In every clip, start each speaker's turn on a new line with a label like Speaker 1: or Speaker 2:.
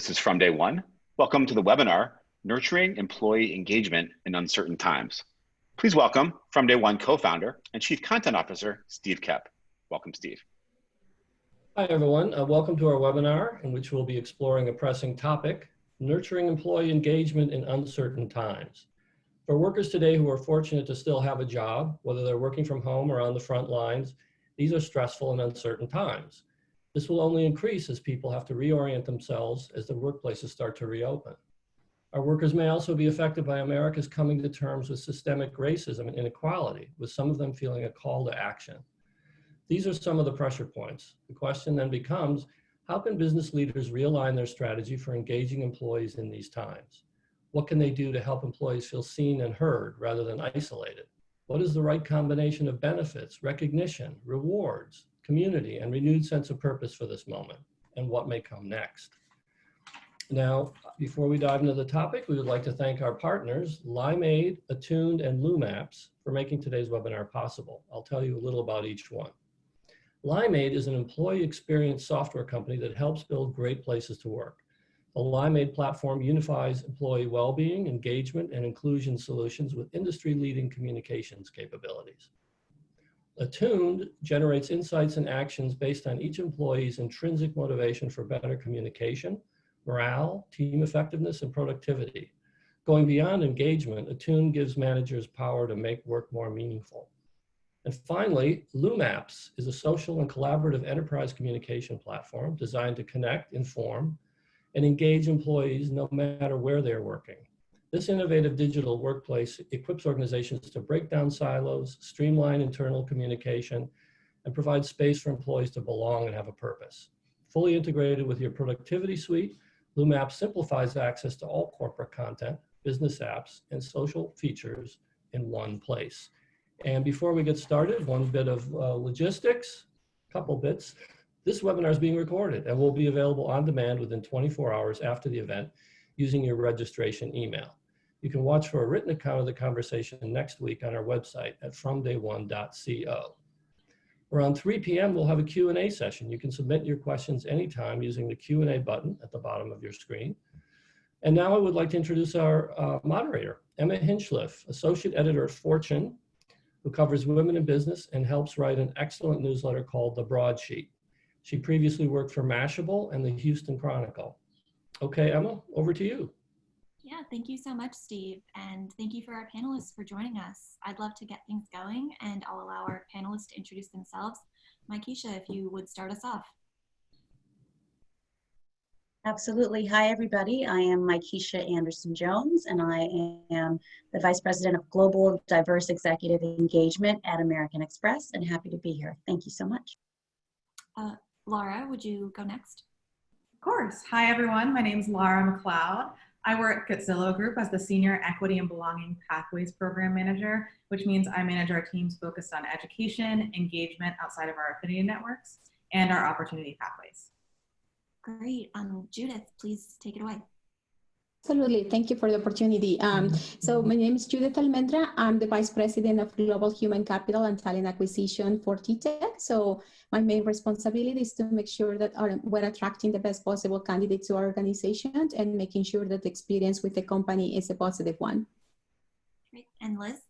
Speaker 1: This is From Day One. Welcome to the webinar, Nurturing Employee Engagement in Uncertain Times. Please welcome From Day One co-founder and Chief Content Officer, Steve Koepp. Welcome, Steve.
Speaker 2: Hi, everyone. Welcome to our webinar, in which we'll be exploring a pressing topic, Nurturing Employee Engagement in Uncertain Times. For workers today who are fortunate to still have a job, whether they're working from home or on the front lines, these are stressful and uncertain times. This will only increase as people have to reorient themselves as the workplaces start to reopen. Our workers may also be affected by America's coming to terms with systemic racism and inequality, with some of them feeling a call to action. These are some of the pressure points. The question then becomes, how can business leaders realign their strategy for engaging employees in these times? What can they do to help employees feel seen and heard rather than isolated? What is the right combination of benefits, recognition, rewards, community, and renewed sense of purpose for this moment, and what may come next? Now, before we dive into the topic, we would like to thank our partners, Limeade, Attuned, and Lumapps, for making today's webinar possible. I'll tell you a little about each one. Limeade is an employee experience software company that helps build great places to work. The Limeade platform unifies employee well-being, engagement, and inclusion solutions with industry-leading communications capabilities. Attuned generates insights and actions based on each employee's intrinsic motivation for better communication, morale, team effectiveness, and productivity. Going beyond engagement, Attuned gives managers power to make work more meaningful. And finally, Loomapps is a social and collaborative enterprise communication platform designed to connect, inform, and engage employees no matter where they're working. This innovative digital workplace equips organizations to break down silos, streamline internal communication, and provide space for employees to belong and have a purpose. Fully integrated with your productivity suite, Loomapps simplifies access to all corporate content, business apps, and social features in one place. And before we get started, one bit of logistics, couple bits. This webinar is being recorded and will be available on demand within 24 hours after the event using your registration email. You can watch for a written account of the conversation next week on our website at fromday1.co. Around 3 p.m., we'll have a Q&A session. You can submit your questions anytime using the Q&A button at the bottom of your screen. And now I would like to introduce our moderator, Emma Hinchliff, Associate Editor at Fortune, who covers women in business and helps write an excellent newsletter called The Broadsheet. She previously worked for Mashable and the Houston Chronicle. Okay, Emma, over to you.
Speaker 3: Yeah, thank you so much, Steve. And thank you for our panelists for joining us. I'd love to get things going, and I'll allow our panelists to introduce themselves. Mikeisha, if you would start us off.
Speaker 4: Absolutely. Hi, everybody. I am Mikeisha Anderson-Jones, and I am the Vice President of Global Diverse Executive Engagement at American Express, and happy to be here. Thank you so much.
Speaker 3: Lara, would you go next?
Speaker 5: Of course. Hi, everyone. My name is Lara McLeod. I work at Zillow Group as the Senior Equity and Belonging Pathways Program Manager, which means I manage our teams focused on education, engagement outside of our affinity networks, and our opportunity pathways.
Speaker 3: Great. Judith, please take it away.
Speaker 6: Absolutely. Thank you for the opportunity. So my name is Judith Almendra. I'm the Vice President of Global Human Capital and Talent Acquisition for TTEC. So my main responsibility is to make sure that we're attracting the best possible candidates to our organization and making sure that the experience with the company is a positive one.
Speaker 3: Great. And Liz?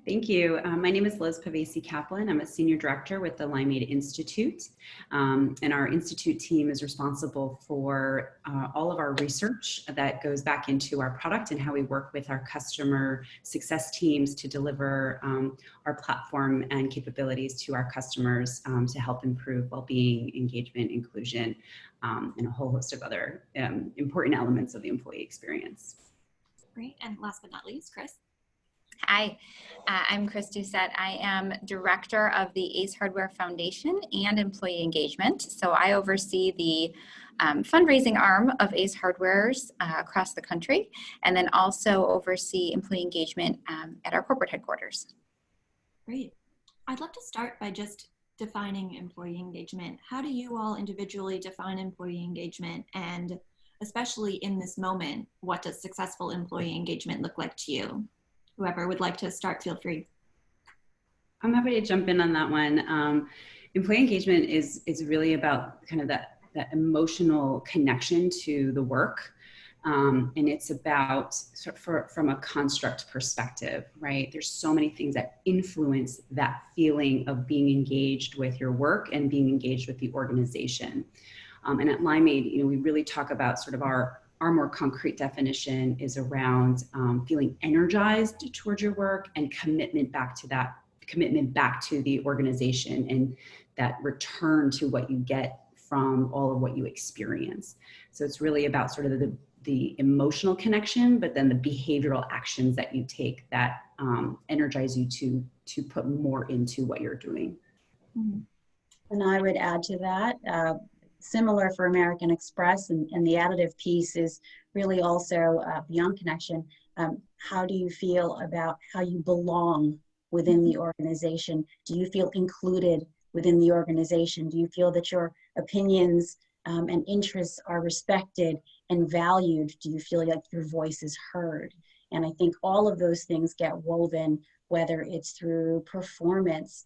Speaker 7: Thank you. My name is Liz Pavese-Kaplan. I'm a Senior Director with the Limeade Institute. And our Institute team is responsible for all of our research that goes back into our product and how we work with our customer success teams to deliver our platform and capabilities to our customers to help improve well-being, engagement, inclusion, and a whole host of other important elements of the employee experience.
Speaker 3: Great. And last but not least, Chris.
Speaker 8: Hi, I'm Chris Doucet. I am Director of the Ace Hardware Foundation and Employee Engagement. So I oversee the fundraising arm of Ace Hardwares across the country, and then also oversee employee engagement at our corporate headquarters.
Speaker 3: Great. I'd love to start by just defining employee engagement. How do you all individually define employee engagement? And especially in this moment, what does successful employee engagement look like to you? Whoever would like to start, feel free.
Speaker 7: I'm happy to jump in on that one. Employee engagement is really about kind of that that emotional connection to the work. And it's about, from a construct perspective, right? There's so many things that influence that feeling of being engaged with your work and being engaged with the organization. And at Limeade, we really talk about sort of our more concrete definition is around feeling energized towards your work and commitment back to the organization, and that return to what you get from all of what you experience. So it's really about sort of the emotional connection, but then the behavioral actions that you take that energize you to put more into what you're doing.
Speaker 4: And I would add to that, similar for American Express, and the additive piece is really also beyond connection. How do you feel about how you belong within the organization? Do you feel included within the organization? Do you feel that your opinions and interests are respected and valued? Do you feel like your voice is heard? And I think all of those things get woven, whether it's through performance,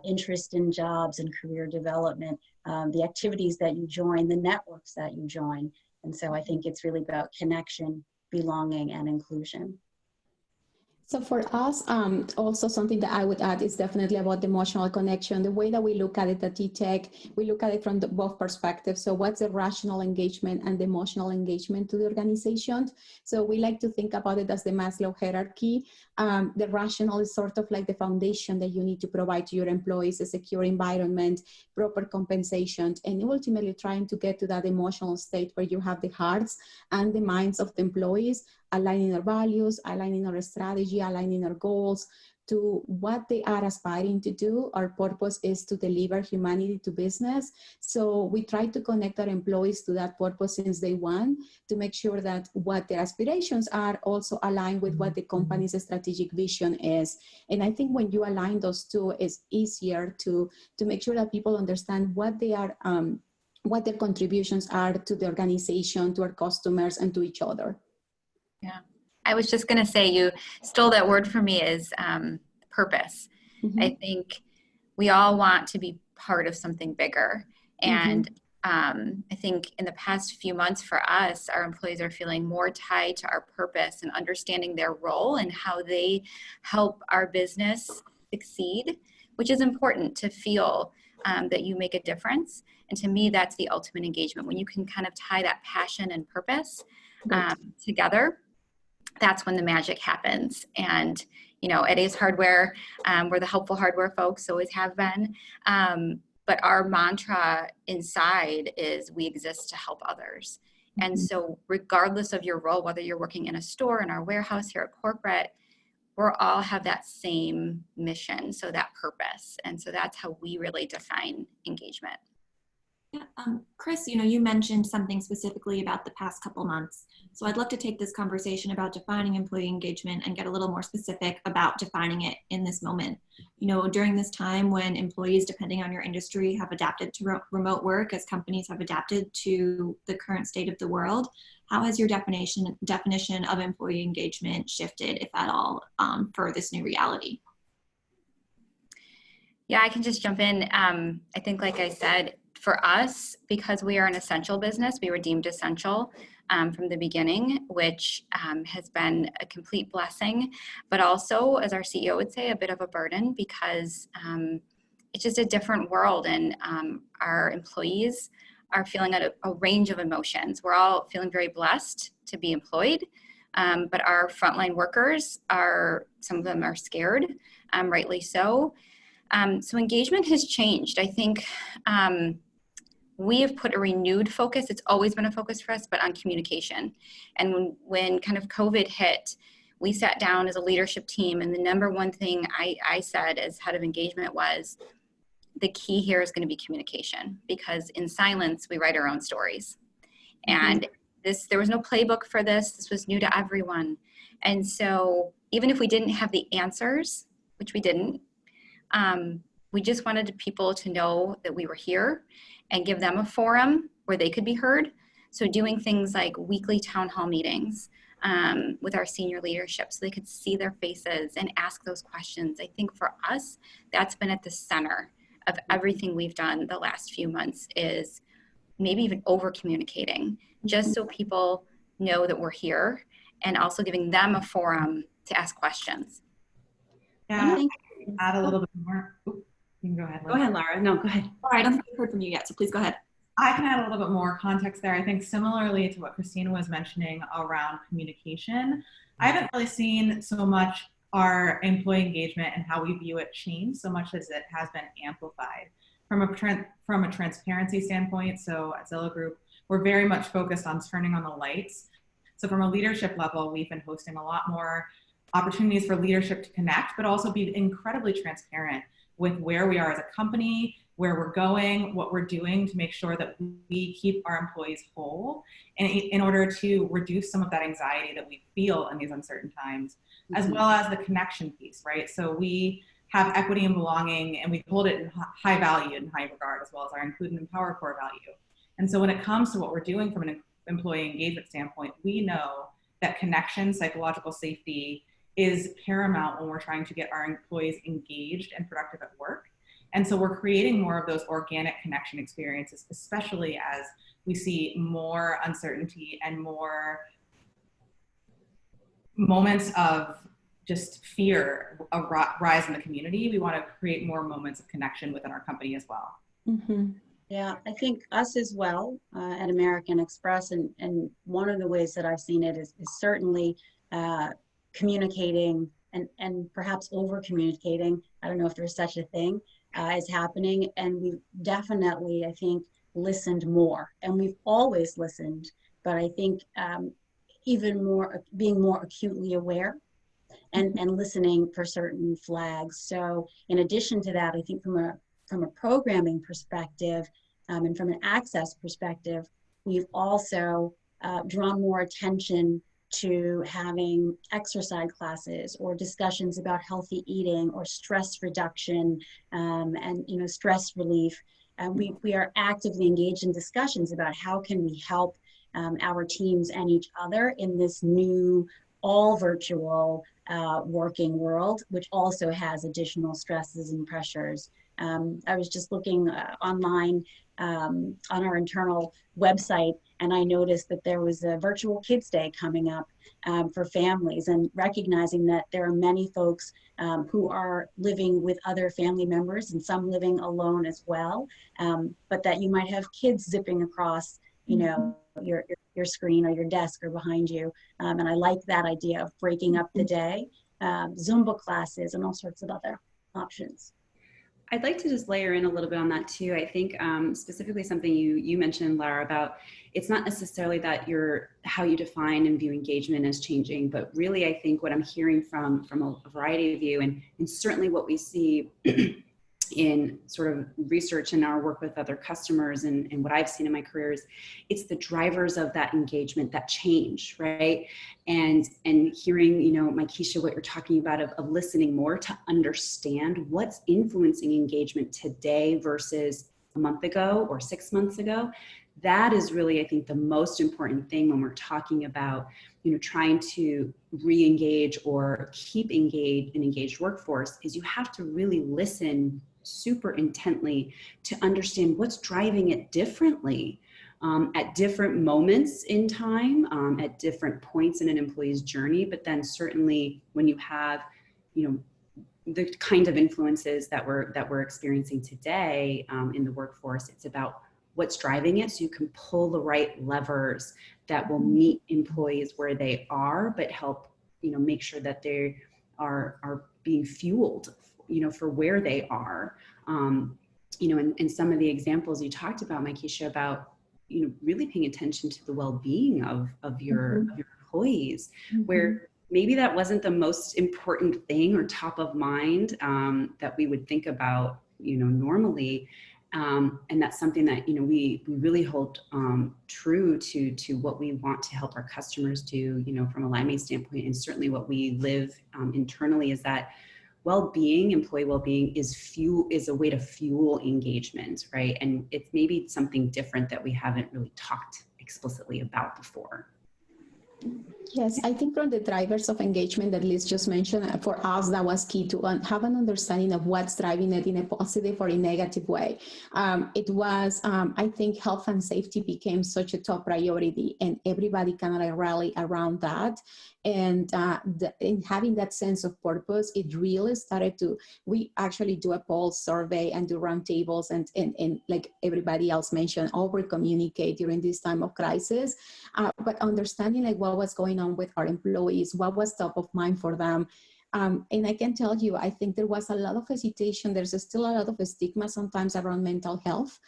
Speaker 4: interest in jobs and career development, the activities that you join, the networks that you join. And so I think it's really about connection, belonging, and inclusion.
Speaker 6: So for us, also something that I would add is definitely about the emotional connection. The way that we look at it at TTEC, we look at it from both perspectives. So what's the rational engagement and the emotional engagement to the organization? So we like to think about it as the Maslow hierarchy. The rational is sort of like the foundation that you need to provide to your employees, a secure environment, proper compensation, and ultimately trying to get to that emotional state where you have the hearts and the minds of the employees aligning our values, aligning our strategy, aligning our goals to what they are aspiring to do. Our purpose is to deliver humanity to business. So we try to connect our employees to that purpose since day one to make sure that what their aspirations are also aligned with what the company's strategic vision is. And I think when you align those two, it's easier to make sure that people understand what they are, what their contributions are to the organization, to our customers, and to each other.
Speaker 8: Yeah, I was just going to say, you stole that word for me, is purpose. Mm-hmm. I think we all want to be part of something bigger. And I think in the past few months for us, our employees are feeling more tied to our purpose and understanding their role and how they help our business succeed, which is important to feel that you make a difference. And to me, that's the ultimate engagement. When you can kind of tie that passion and purpose together, that's when the magic happens. And, at Ace Hardware, we're the helpful hardware folks, always have been. But our mantra inside is we exist to help others. And so regardless of your role, whether you're working in a store, in our warehouse, here at corporate, we're all have that same mission, so that purpose. And so that's how we really define engagement.
Speaker 3: Yeah, Chris, you mentioned something specifically about the past couple months. So I'd love to take this conversation about defining employee engagement and get a little more specific about defining it in this moment. During this time when employees, depending on your industry, have adapted to remote work as companies have adapted to the current state of the world, how has your definition of employee engagement shifted, if at all, for this new reality?
Speaker 8: Yeah, I can just jump in. I think, like I said, for us, because we are an essential business, we were deemed essential from the beginning, which has been a complete blessing, but also, as our CEO would say, a bit of a burden, because it's just a different world, and our employees are feeling a range of emotions. We're all feeling very blessed to be employed, but our frontline workers some of them are scared, rightly so. So engagement has changed. I think we have put a renewed focus. It's always been a focus for us, but on communication. And when kind of COVID hit, we sat down as a leadership team, and the number one thing I said as head of engagement was, the key here is going to be communication, because in silence, we write our own stories. And there was no playbook for this. This was new to everyone. And so even if we didn't have the answers, which we didn't, we just wanted people to know that we were here and give them a forum where they could be heard. So doing things like weekly town hall meetings with our senior leadership, so they could see their faces and ask those questions. I think for us, that's been at the center of everything we've done the last few months, is maybe even over communicating, just so people know that we're here, and also giving them a forum to ask questions.
Speaker 5: Yeah, add a little bit more. Oops, you can go ahead.
Speaker 7: Go ahead, Lara. No, go ahead.
Speaker 3: All right, I don't think I've heard from you yet, so please go ahead.
Speaker 5: I can add a little bit more context there. I think similarly to what Christina was mentioning around communication, I haven't really seen so much our employee engagement and how we view it change so much as it has been amplified. From a transparency standpoint, so at Zillow Group, we're very much focused on turning on the lights. So from a leadership level, we've been hosting a lot more opportunities for leadership to connect, but also be incredibly transparent with where we are as a company, where we're going, what we're doing to make sure that we keep our employees whole, and in order to reduce some of that anxiety that we feel in these uncertain times, as well as the connection piece, right? So we have equity and belonging, and we hold it in high value and high regard, as well as our include and empower core value. And so when it comes to what we're doing from an employee engagement standpoint, we know that connection, psychological safety is paramount when we're trying to get our employees engaged and productive at work. And so we're creating more of those organic connection experiences, especially as we see more uncertainty and more moments of just fear rise in the community. We want to create more moments of connection within our company as well.
Speaker 4: Mm-hmm. Yeah, I think us as well at American Express, and one of the ways that I've seen it is certainly communicating and perhaps over communicating. I don't know if there's such a thing is happening, and we've definitely, I think, listened more, and we've always listened, but I think even more being more acutely aware and listening for certain flags. So in addition to that, I think from a programming perspective and from an access perspective, we've also drawn more attention to having exercise classes or discussions about healthy eating or stress reduction and stress relief. We are actively engaged in discussions about how can we help our teams and each other in this new all virtual working world, which also has additional stresses and pressures. I was just looking online on our internal website, and I noticed that there was a virtual Kids Day coming up for families, and recognizing that there are many folks who are living with other family members and some living alone as well, but that you might have kids zipping across, your screen or your desk or behind you. And I like that idea of breaking up the day, Zumba classes and all sorts of other options.
Speaker 7: I'd like to just layer in a little bit on that too. I think specifically something you mentioned, Lara, about it's not necessarily that how you define and view engagement is changing, but really I think what I'm hearing from a variety of you, and certainly what we see in sort of research and our work with other customers and what I've seen in my career is it's the drivers of that engagement that change, right? And hearing, Mikeisha, what you're talking about of listening more to understand what's influencing engagement today versus a month ago or 6 months ago. That is really, I think, the most important thing when we're talking about, trying to re-engage or keep an engaged workforce, is you have to really listen super intently to understand what's driving it differently at different moments in time, at different points in an employee's journey. But then certainly when you have, the kind of influences that we're experiencing today in the workforce, it's about what's driving it, so you can pull the right levers that will meet employees where they are, but help make sure that they are being fueled for where they are. And some of the examples you talked about, Mikeisha, about really paying attention to the well-being of your employees, where maybe that wasn't the most important thing or top of mind that we would think about normally. And that's something that we really hold true to what we want to help our customers do from a Limeade standpoint, and certainly what we live internally is that well-being, employee well-being is a way to fuel engagement, right? And it's maybe something different that we haven't really talked explicitly about before.
Speaker 6: Yes, I think from the drivers of engagement that Liz just mentioned, for us, that was key to have an understanding of what's driving it in a positive or a negative way. It was, I think health and safety became such a top priority, and everybody kind of rally around that. And in having that sense of purpose, it really started to, we actually do a poll survey and do roundtables and like everybody else mentioned, over communicate during this time of crisis. But understanding like what was going on with our employees, what was top of mind for them. And I can tell you, I think there was a lot of hesitation. There's still a lot of stigma sometimes around mental health.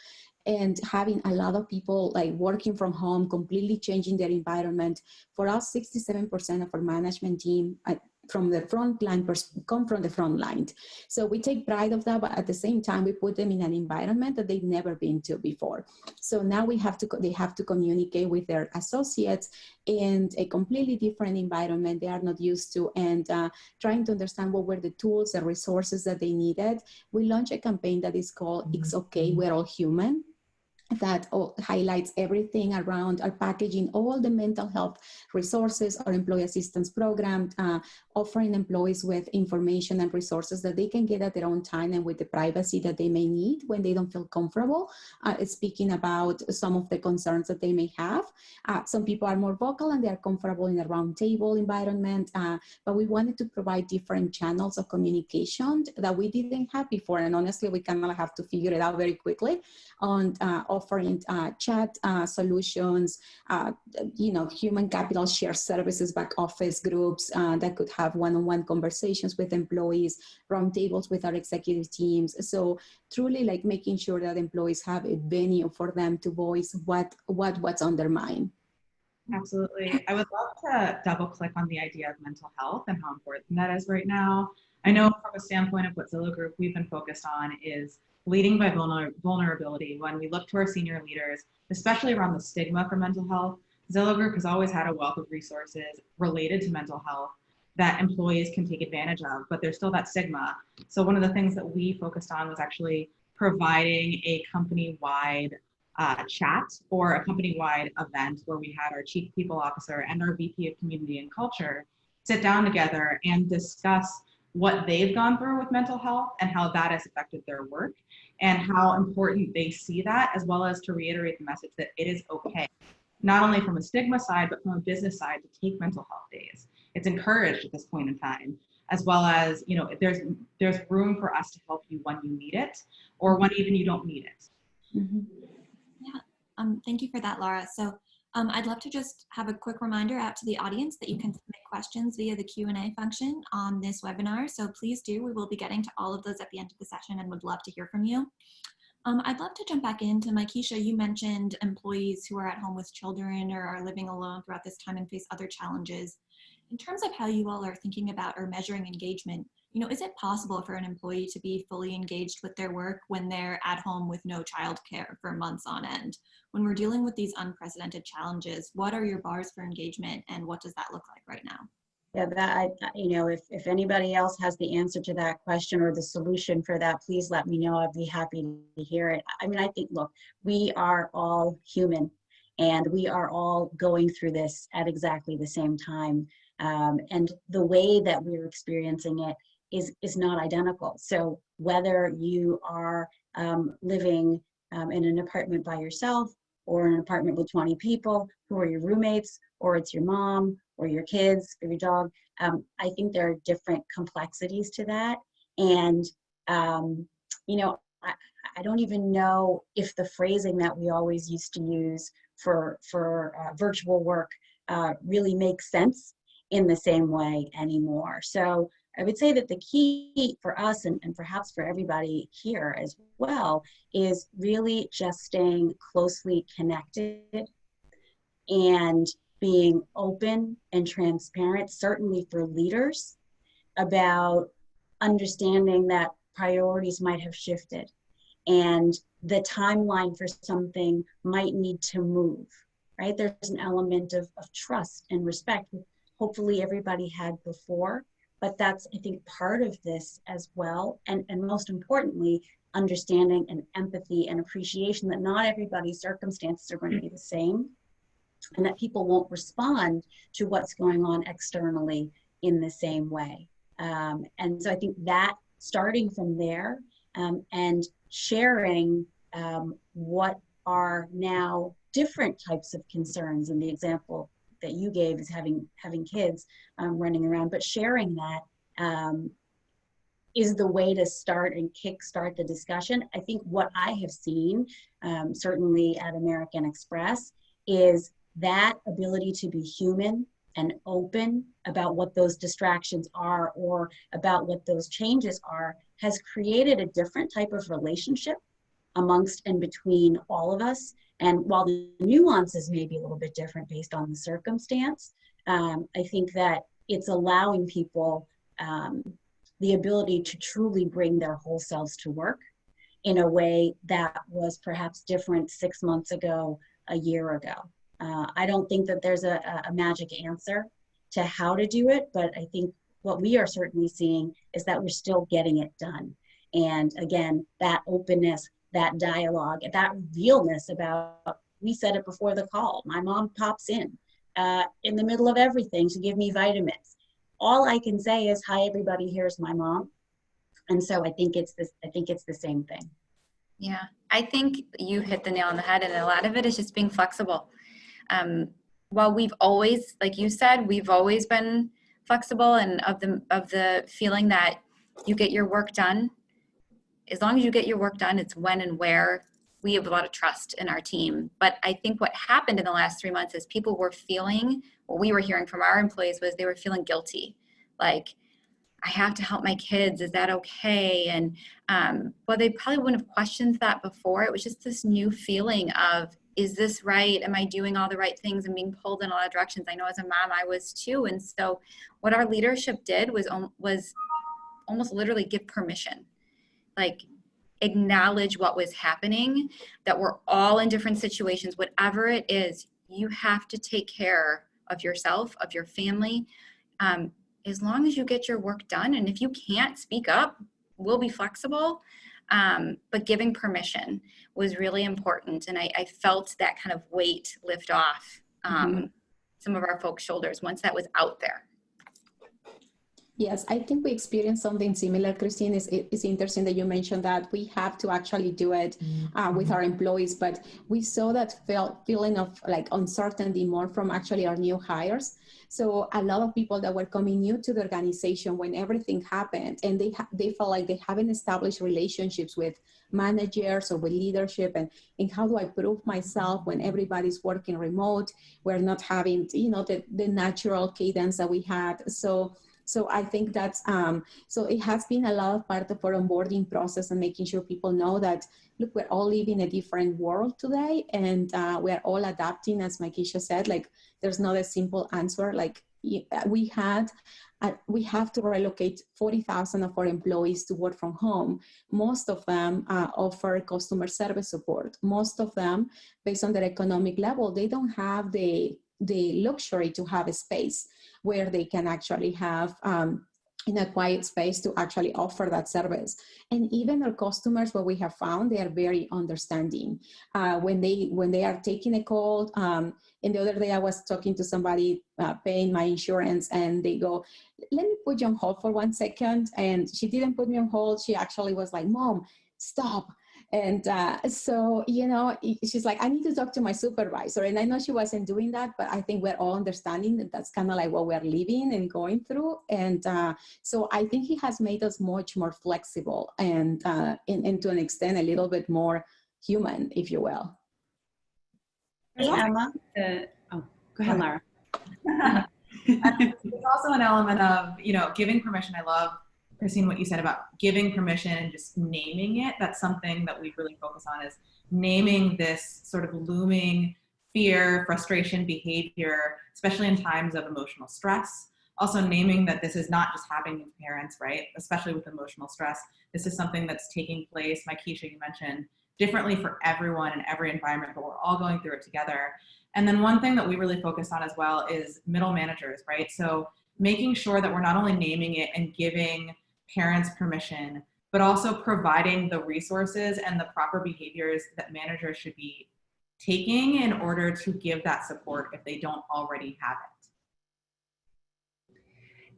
Speaker 6: And having a lot of people like working from home, completely changing their environment. For us, 67% of our management team from the front line come from the front line. So we take pride of that, but at the same time, we put them in an environment that they've never been to before. So now they have to communicate with their associates in a completely different environment they are not used to, and trying to understand what were the tools, the resources that they needed. We launched a campaign that is called It's Okay, We're All Human, that highlights everything around our packaging, all the mental health resources, our employee assistance program, offering employees with information and resources that they can get at their own time and with the privacy that they may need when they don't feel comfortable speaking about some of the concerns that they may have. Some people are more vocal and they are comfortable in a roundtable environment, but we wanted to provide different channels of communication that we didn't have before. And honestly, we kind of have to figure it out very quickly on offering chat solutions, human capital share services, back office groups that could have one-on-one conversations with employees, roundtables with our executive teams. So truly like making sure that employees have a venue for them to voice what's on their mind.
Speaker 5: Absolutely. I would love to double click on the idea of mental health and how important that is right now. I know from a standpoint of what Zillow Group we've been focused on is leading by vulnerability. When we look to our senior leaders, especially around the stigma for mental health, Zillow Group has always had a wealth of resources related to mental health that employees can take advantage of, but there's still that stigma. So one of the things that we focused on was actually providing a company-wide chat or a company-wide event where we had our Chief People Officer and our VP of Community and Culture sit down together and discuss what they've gone through with mental health and how that has affected their work and how important they see that, as well as to reiterate the message that it is okay, not only from a stigma side, but from a business side, to take mental health days. It's encouraged at this point in time, as well as, there's room for us to help you when you need it or when even you don't need it.
Speaker 3: Mm-hmm. Yeah, thank you for that, Lara. So I'd love to just have a quick reminder out to the audience that you can submit questions via the Q&A function on this webinar. So please do. We will be getting to all of those at the end of the session and would love to hear from you. I'd love to jump back into Mikeisha. You mentioned employees who are at home with children or are living alone throughout this time and face other challenges. In terms of how you all are thinking about or measuring engagement, is it possible for an employee to be fully engaged with their work when they're at home with no childcare for months on end? When we're dealing with these unprecedented challenges, what are your bars for engagement and what does that look like right now?
Speaker 4: Yeah, if anybody else has the answer to that question or the solution for that, please let me know. I'd be happy to hear it. I mean, I think, look, we are all human and we are all going through this at exactly the same time. And the way that we're experiencing it is not identical. So whether you are living in an apartment by yourself or an apartment with 20 people who are your roommates, or it's your mom or your kids or your dog, I think there are different complexities to that. And, I don't even know if the phrasing that we always used to use for virtual work really makes sense in the same way anymore. So I would say that the key for us and perhaps for everybody here as well is really just staying closely connected and being open and transparent, certainly for leaders, about understanding that priorities might have shifted and the timeline for something might need to move, right? There's an element of trust and respect hopefully everybody had before, but that's, I think, part of this as well. And most importantly, understanding and empathy and appreciation that not everybody's circumstances are going to be the same. and that people won't respond to what's going on externally in the same way. And so I think that starting from there and sharing what are now different types of concerns, and the example that you gave is having kids running around, but sharing that is the way to start and kickstart the discussion. I think what I have seen, certainly at American Express, is that ability to be human and open about what those distractions are or about what those changes are has created a different type of relationship amongst and between all of us. And while the nuances may be a little bit different based on the circumstance, I think that it's allowing people the ability to truly bring their whole selves to work in a way that was perhaps different 6 months ago, a year ago. I don't think that there's a magic answer to how to do it, but I think what we are certainly seeing is that we're still getting it done. And again, that openness, that dialogue, that realness about, we said it before the call, my mom pops in the middle of everything to give me vitamins. All I can say is, hi everybody, here's my mom. And so I think it's the same thing.
Speaker 8: Yeah, I think you hit the nail on the head, and a lot of it is just being flexible. While we've always, like you said, we've always been flexible and of the feeling that you get your work done. As long as you get your work done, it's when and where. We have a lot of trust in our team. But I think what happened in the last 3 months is people were feeling, what we were hearing from our employees was they were feeling guilty. Like, I have to help my kids. Is that okay? And well, they probably wouldn't have questioned that before. It was just this new feeling of, is this right? Am I doing all the right things? I'm being pulled in a lot of directions. I know as a mom, I was too. And so what our leadership did was almost literally give permission. Like, acknowledge what was happening, that we're all in different situations, whatever it is, you have to take care of yourself, of your family, as long as you get your work done. And if you can't speak up, we'll be flexible. But giving permission was really important. And I felt that kind of weight lift off some of our folks' shoulders once that was out there.
Speaker 6: Yes, I think we experienced something similar, Christine. It's interesting that you mentioned that we have to actually do it with our employees, but we saw that feeling of like uncertainty more from actually our new hires. So a lot of people that were coming new to the organization when everything happened, and they felt like they haven't established relationships with managers or with leadership, and how do I prove myself when everybody's working remote? We're not having, the natural cadence that we had. So I think that's, so it has been a lot of part of our onboarding process and making sure people know that, look, we're all living a different world today, and we're all adapting, as Mikeisha said. Like, there's not a simple answer. Like, we have to relocate 40,000 of our employees to work from home. Most of them offer customer service support. Most of them, based on their economic level, they don't have the luxury to have a space where they can actually have in a quiet space to actually offer that service. And even our customers, what we have found, they are very understanding. When they are taking a call, and the other day I was talking to somebody paying my insurance, and they go, let me put you on hold for 1 second. And she didn't put me on hold. She actually was like, Mom, stop. And so, she's like, I need to talk to my supervisor. And I know she wasn't doing that, but I think we're all understanding that that's kind of like what we're living and going through. And so I think he has made us much more flexible and to an extent, a little bit more human, if you will.
Speaker 4: Hey, Emma.
Speaker 7: Go ahead, Lara.
Speaker 5: There's also an element of, giving permission. I love, Christine, what you said about giving permission and just naming it. That's something that we really focus on, is naming this sort of looming fear, frustration, behavior, especially in times of emotional stress. Also naming that this is not just happening to parents, right? Especially with emotional stress. This is something that's taking place, Mikeisha, you mentioned, differently for everyone in every environment, but we're all going through it together. And then one thing that we really focus on as well is middle managers, right? So making sure that we're not only naming it and giving parents permission, but also providing the resources and the proper behaviors that managers should be taking in order to give that support if they don't already have it?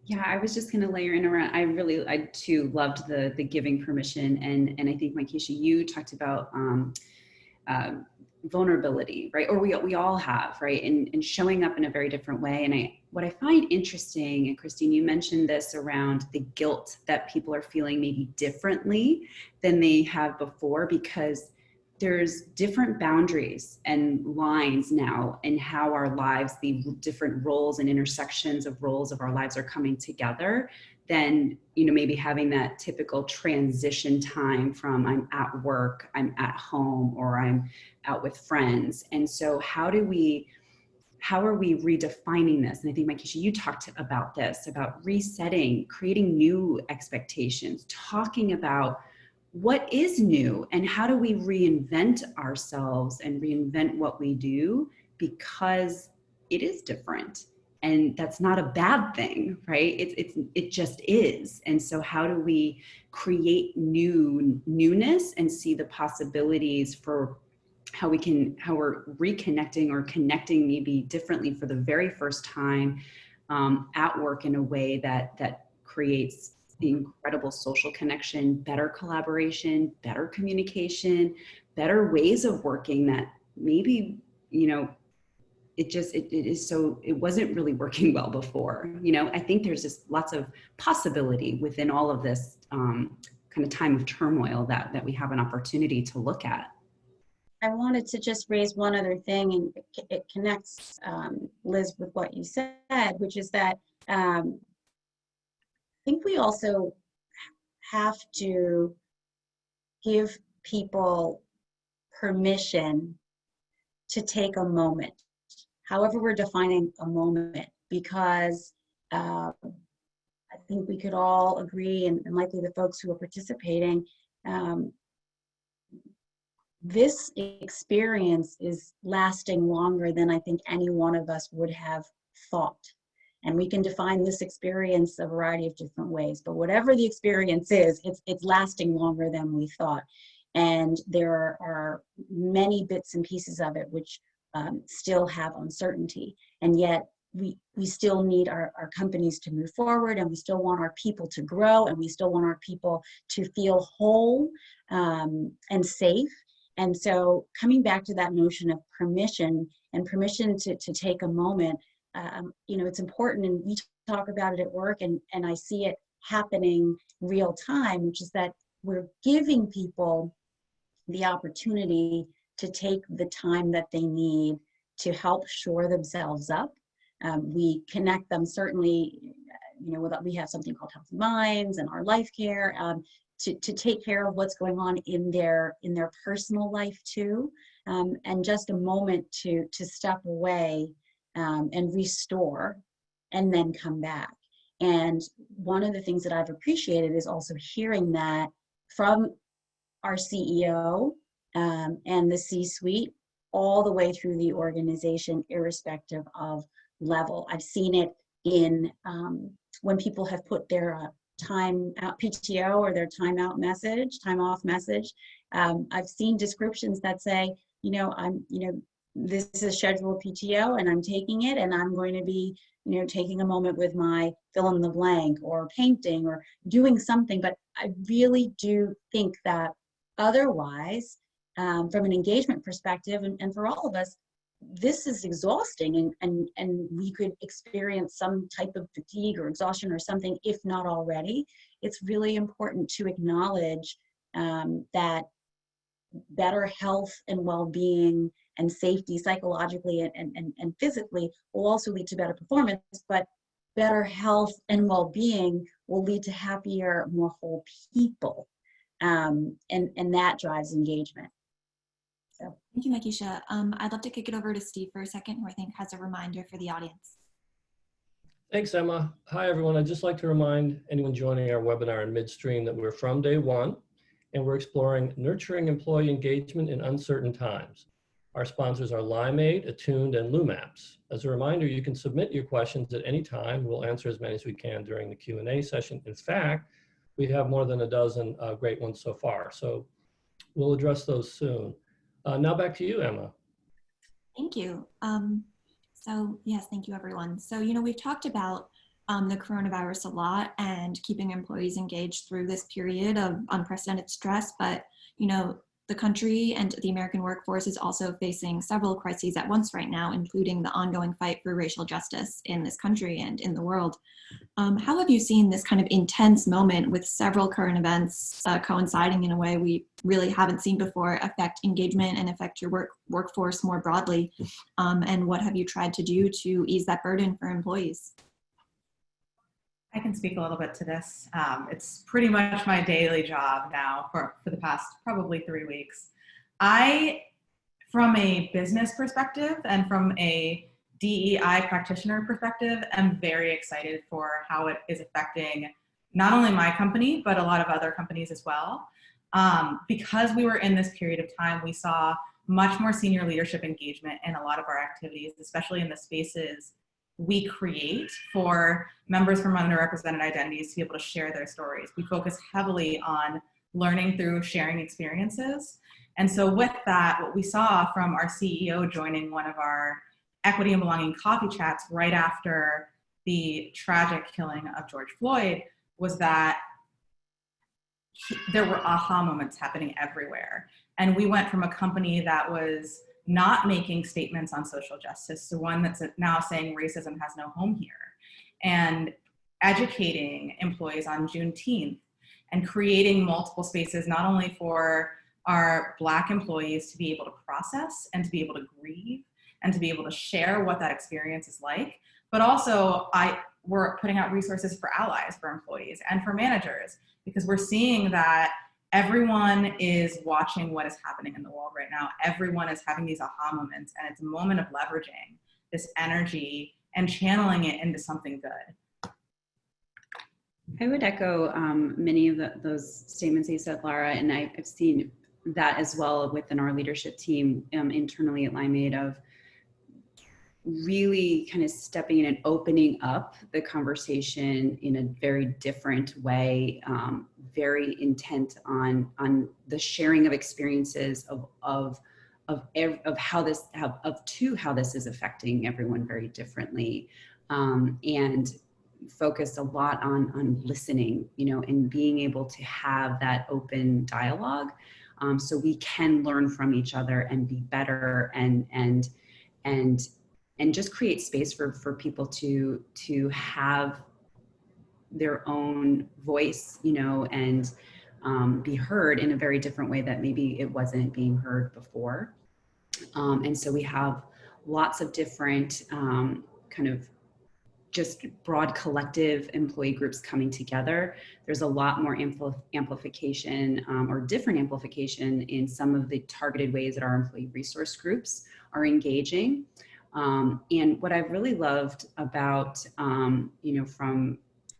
Speaker 7: Yeah, I was just going to layer in around, I too loved the giving permission. And I think, Mikeisha, you talked about vulnerability, right? Or we all have, right? And showing up in a very different way. And what I find interesting, and Christine, you mentioned this around the guilt that people are feeling maybe differently than they have before, because there's different boundaries and lines now in how our lives, the different roles and intersections of roles of our lives are coming together than, maybe having that typical transition time from I'm at work, I'm at home, or I'm out with friends. And so how are we redefining this? And I think, Mikeisha, you talked about this, about resetting, creating new expectations, talking about what is new and how do we reinvent ourselves and reinvent what we do, because it is different. And that's not a bad thing, right? It just is. And so how do we create newness and see the possibilities for how we're reconnecting or connecting maybe differently for the very first time at work in a way that creates incredible social connection, better collaboration, better communication, better ways of working that maybe, it wasn't really working well before. I think there's just lots of possibility within all of this kind of time of turmoil that we have an opportunity to look at.
Speaker 4: I wanted to just raise one other thing, and it connects, Liz, with what you said, which is that I think we also have to give people permission to take a moment, however we're defining a moment, because I think we could all agree, and likely the folks who are participating, this experience is lasting longer than I think any one of us would have thought. And we can define this experience a variety of different ways, but whatever the experience is, it's lasting longer than we thought. And there are many bits and pieces of it which still have uncertainty. And yet we still need our companies to move forward, and we still want our people to grow, and we still want our people to feel whole and safe. And so coming back to that notion of permission and permission to take a moment, it's important, and we talk about it at work, and I see it happening real time, which is that we're giving people the opportunity to take the time that they need to help shore themselves up. We connect them certainly, we have something called Healthy Minds and our life care, to take care of what's going on in their personal life too, and just a moment to step away and restore and then come back. And one of the things that I've appreciated is also hearing that from our CEO and the C-suite all the way through the organization, irrespective of level. I've seen it in when people have put their time out PTO or their time off message. I've seen descriptions that say, this is scheduled PTO and I'm taking it, and I'm going to be, taking a moment with my fill in the blank or painting or doing something. But I really do think that otherwise, from an engagement perspective, and for all of us, this is exhausting, and we could experience some type of fatigue or exhaustion or something, if not already. It's really important to acknowledge that better health and well-being and safety psychologically and physically will also lead to better performance, but better health and well-being will lead to happier, more whole people, and that drives engagement. So.
Speaker 3: Thank you, Mikeisha. I'd love to kick it over to Steve for a second, who I think has a reminder for the audience.
Speaker 2: Thanks, Emma. Hi, everyone. I'd just like to remind anyone joining our webinar in midstream that we're from day one, and we're exploring nurturing employee engagement in uncertain times. Our sponsors are Limeade, Attuned, and Lumapps. As a reminder, you can submit your questions at any time. We'll answer as many as we can during the Q&A session. In fact, we have more than a dozen great ones so far, so we'll address those soon. Now back to you, Emma.
Speaker 3: Thank you. So yes, thank you everyone. So, we've talked about the coronavirus a lot and keeping employees engaged through this period of unprecedented stress, but, the country and the American workforce is also facing several crises at once right now, including the ongoing fight for racial justice in this country and in the world. How have you seen this kind of intense moment with several current events coinciding in a way we really haven't seen before affect engagement and affect your workforce more broadly? And what have you tried to do to ease that burden for employees?
Speaker 5: I can speak a little bit to this. It's pretty much my daily job now for the past probably 3 weeks. From a business perspective and from a DEI practitioner perspective, I'm very excited for how it is affecting not only my company, but a lot of other companies as well. Because we were in this period of time, we saw much more senior leadership engagement in a lot of our activities, especially in the spaces we create for members from underrepresented identities to be able to share their stories. We focus heavily on learning through sharing experiences. And so with that, what we saw from our CEO joining one of our equity and belonging coffee chats right after the tragic killing of George Floyd was that there were aha moments happening everywhere. And we went from a company that was not making statements on social justice to one that's now saying racism has no home here, and educating employees on Juneteenth and creating multiple spaces, not only for our Black employees to be able to process and to be able to grieve and to be able to share what that experience is like, but also we're putting out resources for allies, for employees and for managers, because we're seeing that everyone is watching what is happening in the world right now. Everyone is having these aha moments, and it's a moment of leveraging this energy and channeling it into something good.
Speaker 7: I would echo many of those statements you said, Lara, and I've seen that as well within our leadership team internally at Limeade, of really kind of stepping in and opening up the conversation in a very different way, very intent on the sharing of experiences of how this is affecting everyone very differently, and focused a lot on listening, and being able to have that open dialogue, so we can learn from each other and be better and just create space for people to have their own voice, and be heard in a very different way that maybe it wasn't being heard before. And so we have lots of different kind of just broad collective employee groups coming together. There's a lot more amplification or different amplification in some of the targeted ways that our employee resource groups are engaging. And what I've really loved about, from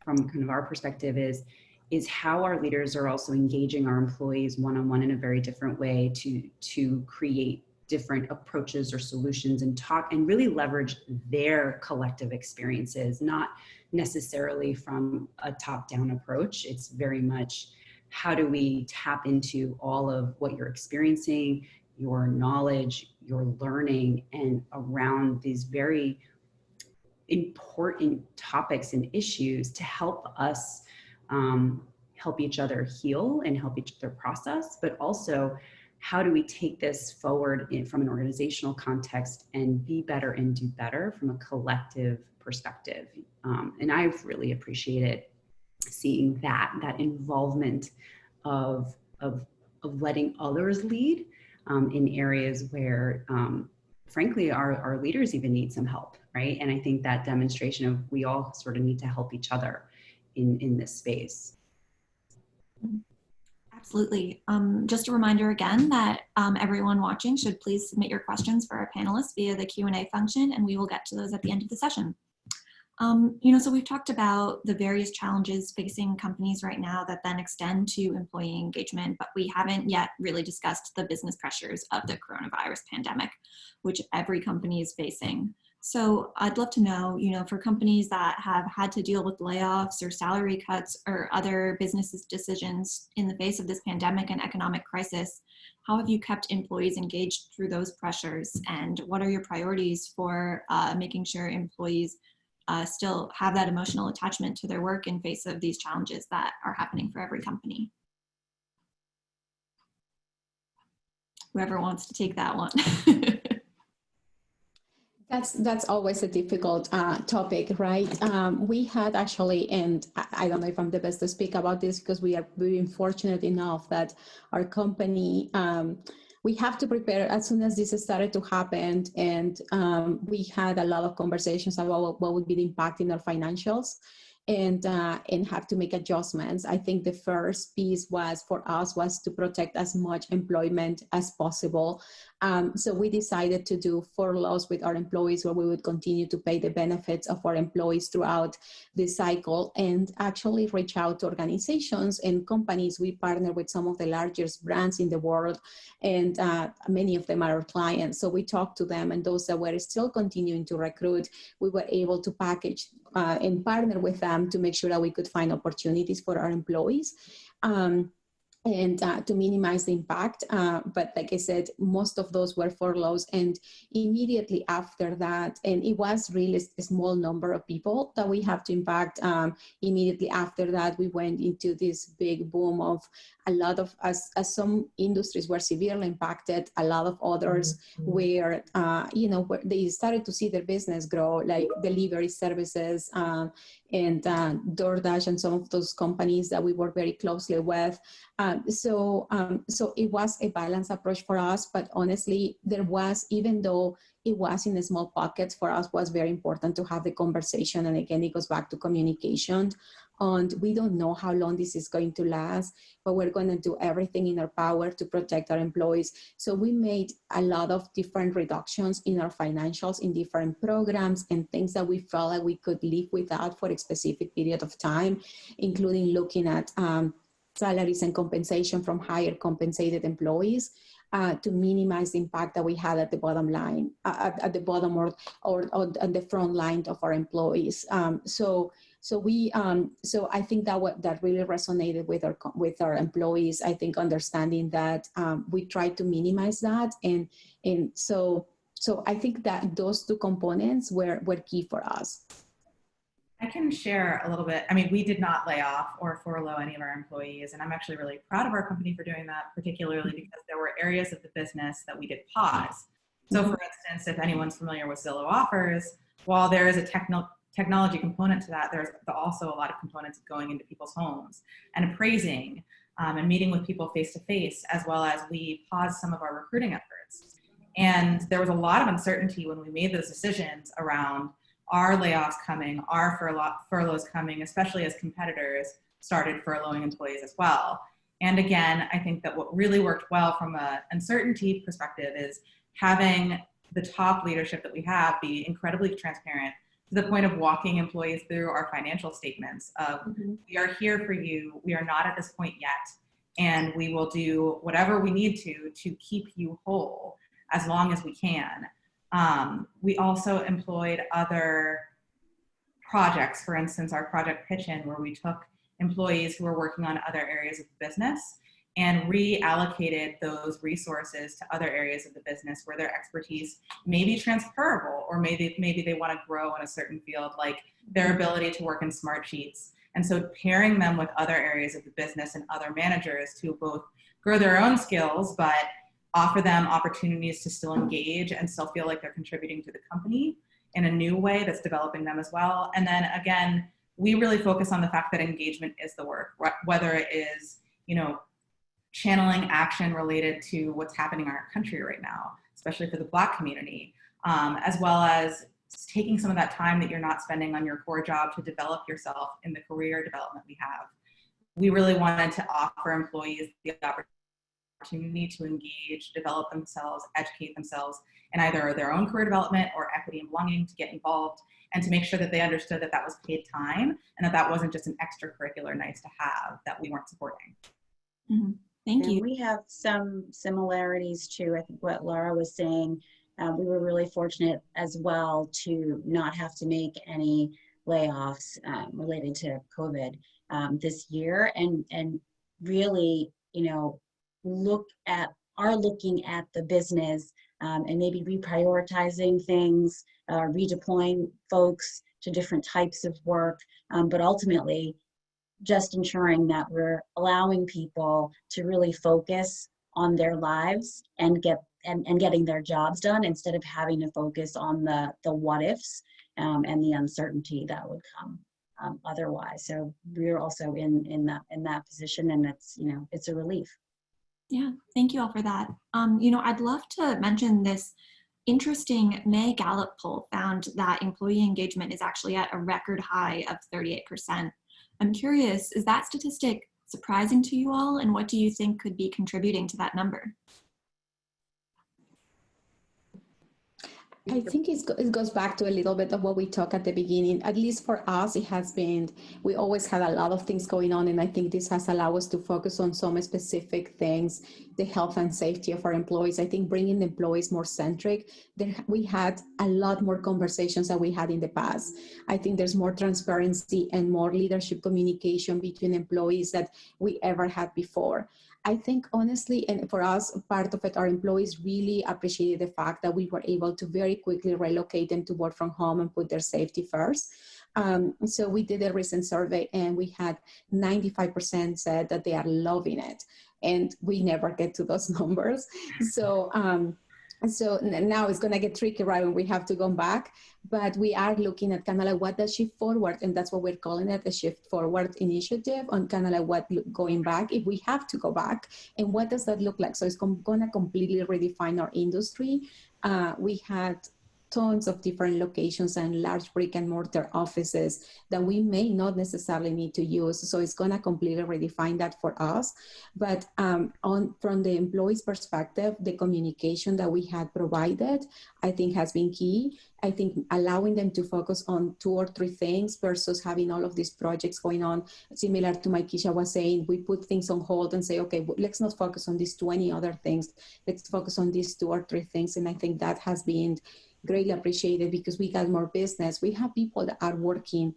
Speaker 7: kind of our perspective is how our leaders are also engaging our employees one-on-one in a very different way to create different approaches or solutions and talk and really leverage their collective experiences, not necessarily from a top-down approach. It's very much, how do we tap into all of what you're experiencing, your knowledge, your learning, and around these very important topics and issues to help us help each other heal and help each other process, but also how do we take this forward from an organizational context and be better and do better from a collective perspective. And I've really appreciated seeing that involvement of letting others lead in areas where, frankly, our leaders even need some help, right? And I think that demonstration of we all sort of need to help each other in this space.
Speaker 3: Absolutely. Just a reminder again that everyone watching should please submit your questions for our panelists via the Q&A function, and we will get to those at the end of the session. So we've talked about the various challenges facing companies right now that then extend to employee engagement, but we haven't yet really discussed the business pressures of the coronavirus pandemic, which every company is facing. So I'd love to know, for companies that have had to deal with layoffs or salary cuts or other business decisions in the face of this pandemic and economic crisis, how have you kept employees engaged through those pressures? And what are your priorities for making sure employees still have that emotional attachment to their work in face of these challenges that are happening for every company? Whoever wants to take that one.
Speaker 6: That's always a difficult topic, right? We had actually, and I don't know if I'm the best to speak about this because we are very fortunate enough that our company, we have to prepare as soon as this started to happen, and we had a lot of conversations about what would be the impact in our financials, and have to make adjustments. I think the first piece for us was to protect as much employment as possible. So we decided to do furloughs with our employees where we would continue to pay the benefits of our employees throughout this cycle, and actually reach out to organizations and companies. We partner with some of the largest brands in the world, and many of them are our clients. So we talked to them, and those that were still continuing to recruit, we were able to package and partner with them to make sure that we could find opportunities for our employees. And to minimize the impact. But like I said, most of those were furloughs, and immediately after that, and it was really a small number of people that we have to impact. Immediately after that, we went into this big boom of a lot of, as some industries were severely impacted, a lot of others where, where they started to see their business grow, like delivery services and DoorDash and some of those companies that we work very closely with. So it was a balanced approach for us, but honestly, there was, even though it was in a small pockets, for us was very important to have the conversation. And again, it goes back to communication. And we don't know how long this is going to last, but we're going to do everything in our power to protect our employees. So we made a lot of different reductions in our financials in different programs and things that we felt like we could live without for a specific period of time, including looking at salaries and compensation from higher compensated employees to minimize the impact that we had at the bottom line, at the bottom or at the front line of our employees. So I think that really resonated with our employees. I think understanding that we try to minimize that, and so I think that those two components were key for us.
Speaker 5: I can share a little bit. I mean, we did not lay off or furlough any of our employees, and I'm actually really proud of our company for doing that, particularly because there were areas of the business that we did pause. So for instance, if anyone's familiar with Zillow offers, while there is a technology component to that, there's also a lot of components of going into people's homes and appraising and meeting with people face to face, as well as we paused some of our recruiting efforts. And there was a lot of uncertainty when we made those decisions around our layoffs coming, our furloughs coming, especially as competitors started furloughing employees as well. And again, I think that what really worked well from an uncertainty perspective is having the top leadership that we have be incredibly transparent to the point of walking employees through our financial statements of, we are here for you, we are not at this point yet, and we will do whatever we need to keep you whole as long as we can. We also employed other projects, for instance, our project pitch-in, where we took employees who were working on other areas of the business and reallocated those resources to other areas of the business where their expertise may be transferable, or maybe they want to grow in a certain field, like their ability to work in smart sheets. And so pairing them with other areas of the business and other managers to both grow their own skills, but offer them opportunities to still engage and still feel like they're contributing to the company in a new way that's developing them as well. And then again, we really focus on the fact that engagement is the work, whether it is, channeling action related to what's happening in our country right now, especially for the Black community, as well as taking some of that time that you're not spending on your core job to develop yourself in the career development we have. We really wanted to offer employees the opportunity to engage, develop themselves, educate themselves in either their own career development or equity and belonging, to get involved and to make sure that they understood that that was paid time and that wasn't just an extracurricular nice to have that we weren't supporting.
Speaker 3: Thank you.
Speaker 4: We have some similarities to, I think, what Lara was saying We were really fortunate as well to not have to make any layoffs related to COVID this year, and really, looking at the business and maybe reprioritizing things, redeploying folks to different types of work, but ultimately just ensuring that we're allowing people to really focus on their lives and getting their jobs done, instead of having to focus on the what ifs and the uncertainty that would come otherwise. So we're also in that position, and it's a relief.
Speaker 3: Yeah, thank you all for that. I'd love to mention this interesting May Gallup poll found that employee engagement is actually at a record high of 38%. I'm curious, is that statistic surprising to you all, and what do you think could be contributing to that number?
Speaker 6: I think it goes back to a little bit of what we talked at the beginning. At least for us, it has been, we always had a lot of things going on, and I think this has allowed us to focus on some specific things, the health and safety of our employees. I think bringing the employees more centric, we had a lot more conversations than we had in the past. I think there's more transparency and more leadership communication between employees that we ever had before. I think honestly, and for us, part of it, our employees really appreciated the fact that we were able to very quickly relocate them to work from home and put their safety first. So we did a recent survey, and we had 95% said that they are loving it. And we never get to those numbers. So now it's going to get tricky, right, when we have to go back. But we are looking at kind of like what the shift forward, and that's what we're calling it, the shift forward initiative, on kind of like what going back, if we have to go back, and what does that look like? So it's going to completely redefine our industry. We had tons of different locations and large brick and mortar offices that we may not necessarily need to use. So it's going to completely redefine that for us. But from the employee's perspective, the communication that we had provided, I think has been key. I think allowing them to focus on 2 or 3 things versus having all of these projects going on, similar to Mikeisha was saying, we put things on hold and say, okay, let's not focus on these 20 other things. Let's focus on these 2 or 3 things. And I think that has been greatly appreciated because we got more business. We have people that are working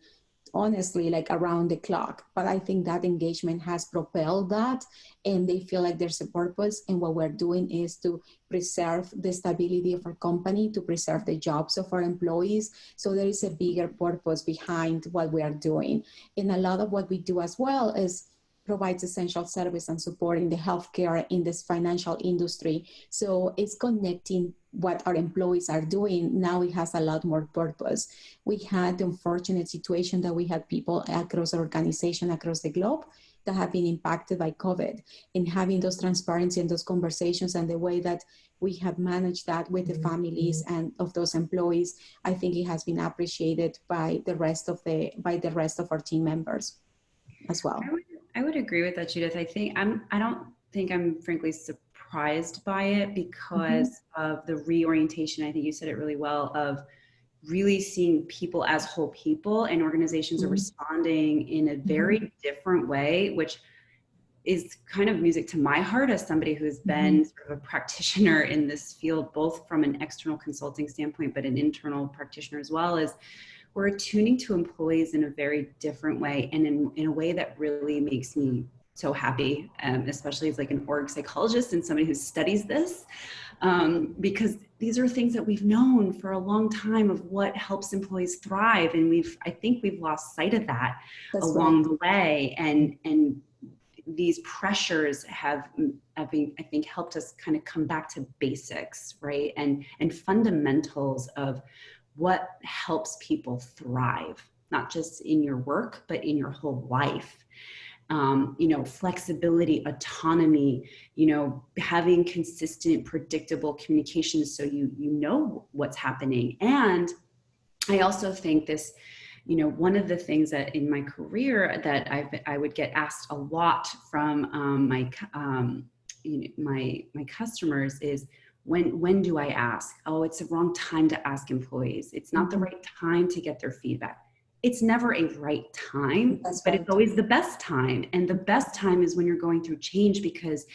Speaker 6: honestly like around the clock, but I think that engagement has propelled that, and they feel like there's a purpose, and what we're doing is to preserve the stability of our company, to preserve the jobs of our employees. So there is a bigger purpose behind what we are doing. And a lot of what we do as well is provides essential service and support in the healthcare, in this financial industry. So it's connecting what our employees are doing. Now it has a lot more purpose. We had the unfortunate situation that we had people across our organization, across the globe, that have been impacted by COVID, and having those transparency and those conversations and the way that we have managed that with the families and of those employees, I think it has been appreciated by the rest of our team members as well.
Speaker 7: I would agree with that, Judith. I don't think I'm frankly surprised by it because of the reorientation. I think you said it really well, of really seeing people as whole people, and organizations are responding in a very different way, which is kind of music to my heart as somebody who's been sort of a practitioner in this field, both from an external consulting standpoint, but an internal practitioner as well. Is we're attuning to employees in a very different way, and in a way that really makes me so happy, especially as like an org psychologist and somebody who studies this, because these are things that we've known for a long time of what helps employees thrive, and I think we've lost sight of that along the way, and these pressures have I think helped us kind of come back to basics, right, and fundamentals of what helps people thrive, not just in your work, but in your whole life. Flexibility, autonomy, having consistent, predictable communication so you know what's happening. And I also think this, one of the things that in my career that I would get asked a lot from my customers is, when do I ask? Oh, it's the wrong time to ask employees. It's not the right time to get their feedback. It's never a right time, but it's always the best time. And the best time is when you're going through change, because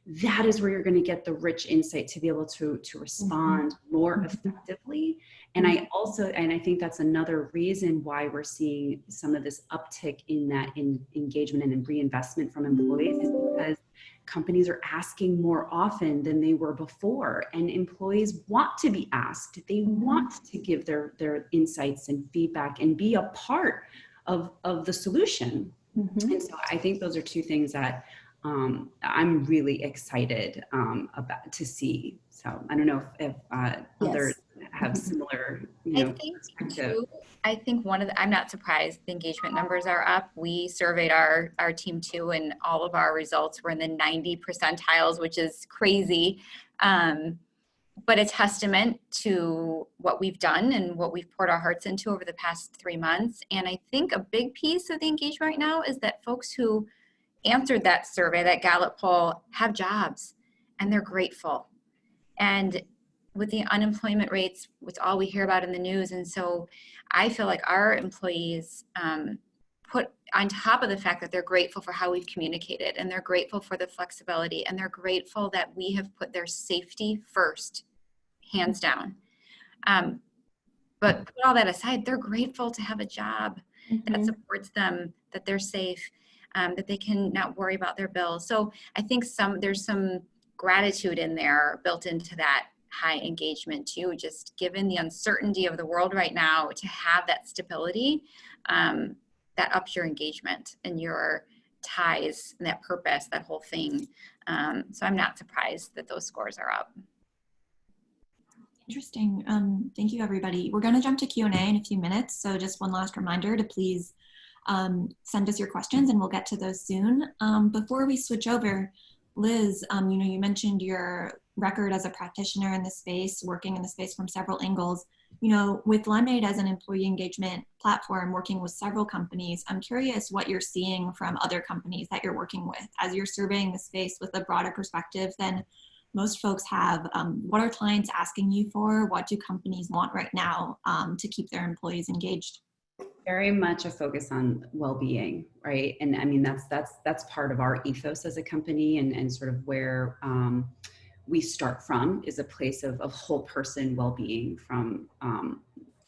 Speaker 7: that is where you're going to get the rich insight to be able to respond more effectively. And I think that's another reason why we're seeing some of this uptick in that engagement and in reinvestment from employees, is because companies are asking more often than they were before, and employees want to be asked. They want to give their insights and feedback and be a part of the solution. And so I think those are two things that I'm really excited about to see. So I don't know if others have similar,
Speaker 8: I think I'm not surprised the engagement numbers are up. We surveyed our team too, and all of our results were in the 90 percentiles, which is crazy. But a testament to what we've done and what we've poured our hearts into over the past 3 months. And I think a big piece of the engagement right now is that folks who answered that survey, that Gallup poll, have jobs and they're grateful. And with the unemployment rates, it's all we hear about in the news. And so I feel like our employees put on top of the fact that they're grateful for how we've communicated, and they're grateful for the flexibility, and they're grateful that we have put their safety first, hands down. But put all that aside, they're grateful to have a job that supports them, that they're safe, that they can not worry about their bills. So I think there's some gratitude in there built into that high engagement too, just given the uncertainty of the world right now, to have that stability, that ups your engagement and your ties and that purpose, that whole thing. So I'm not surprised that those scores are up.
Speaker 3: Interesting. Thank you, everybody. We're going to jump to Q&A in a few minutes. So just one last reminder to please send us your questions, and we'll get to those soon. Before we switch over, Liz, you mentioned your record as a practitioner in the space, working in the space from several angles. With Limeade as an employee engagement platform, working with several companies, I'm curious what you're seeing from other companies that you're working with as you're surveying the space with a broader perspective than most folks have. What are clients asking you for? What do companies want right now to keep their employees engaged?
Speaker 7: Very much a focus on well-being, right? And I mean, that's part of our ethos as a company, and sort of where we start from is a place of whole person well-being from,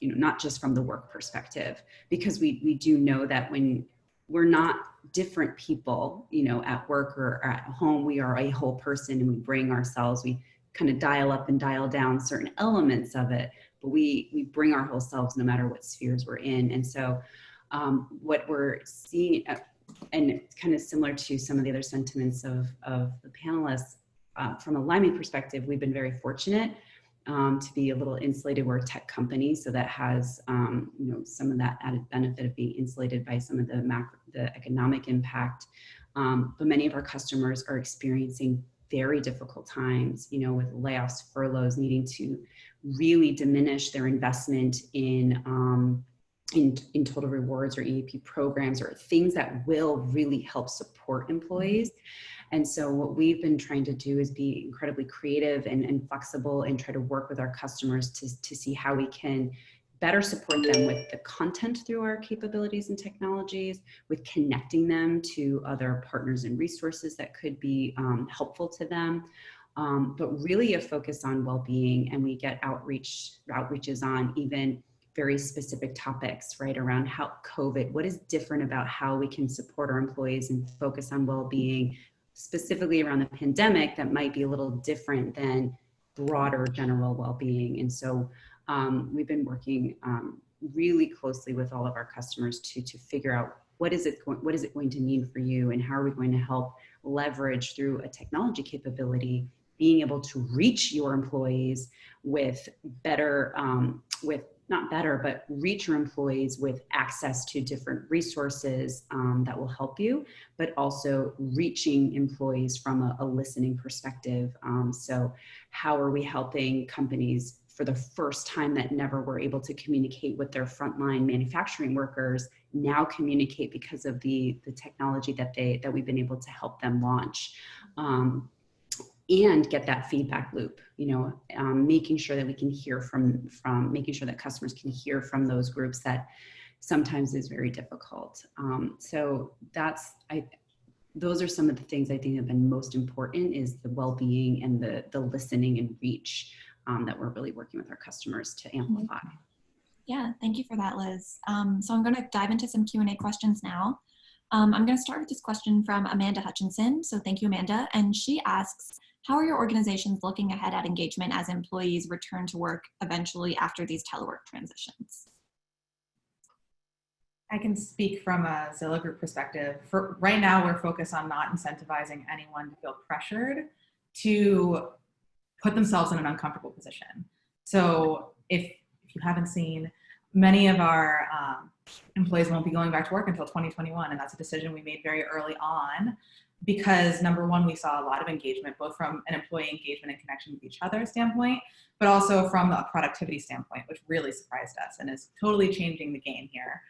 Speaker 7: not just from the work perspective, because we do know that when we're not different people, at work or at home, we are a whole person, and we bring ourselves, we kind of dial up and dial down certain elements of it, but we bring our whole selves no matter what spheres we're in. And so what we're seeing, and it's kind of similar to some of the other sentiments of the panelists, from a Limeade perspective, we've been very fortunate to be a little insulated. We're a tech company, so that has some of that added benefit of being insulated by some of the economic impact. But many of our customers are experiencing very difficult times, with layoffs, furloughs, needing to really diminish their investment in total rewards or EAP programs, or things that will really help support employees. And so what we've been trying to do is be incredibly creative and flexible, and try to work with our customers to see how we can better support them with the content through our capabilities and technologies, with connecting them to other partners and resources that could be helpful to them. But really a focus on well-being, and we get outreaches on even very specific topics, right, around how COVID, what is different about how we can support our employees and focus on well-being, specifically around the pandemic, that might be a little different than broader general well-being. And so we've been working really closely with all of our customers to figure out what is it going to mean for you, and how are we going to help leverage through a technology capability, being able to reach your employees with better, but reach your employees with access to different resources that will help you, but also reaching employees from a listening perspective. So how are we helping companies for the first time that never were able to communicate with their frontline manufacturing workers now communicate because of the technology that we've been able to help them launch? And get that feedback loop, making sure that we can hear from making sure that customers can hear from those groups that sometimes is very difficult. So that's, those are some of the things I think have been most important, is the well-being and the listening and reach that we're really working with our customers to amplify.
Speaker 3: Yeah, thank you for that, Liz. So I'm going to dive into some Q&A questions now. I'm going to start with this question from Amanda Hutchinson. So thank you, Amanda. And she asks, how are your organizations looking ahead at engagement as employees return to work eventually after these telework transitions?
Speaker 5: I can speak from a Zillow Group perspective. For right now, we're focused on not incentivizing anyone to feel pressured to put themselves in an uncomfortable position. So if you haven't seen, many of our employees won't be going back to work until 2021, and that's a decision we made very early on because, number one, we saw a lot of engagement, both from an employee engagement and connection with each other standpoint, but also from a productivity standpoint, which really surprised us and is totally changing the game here.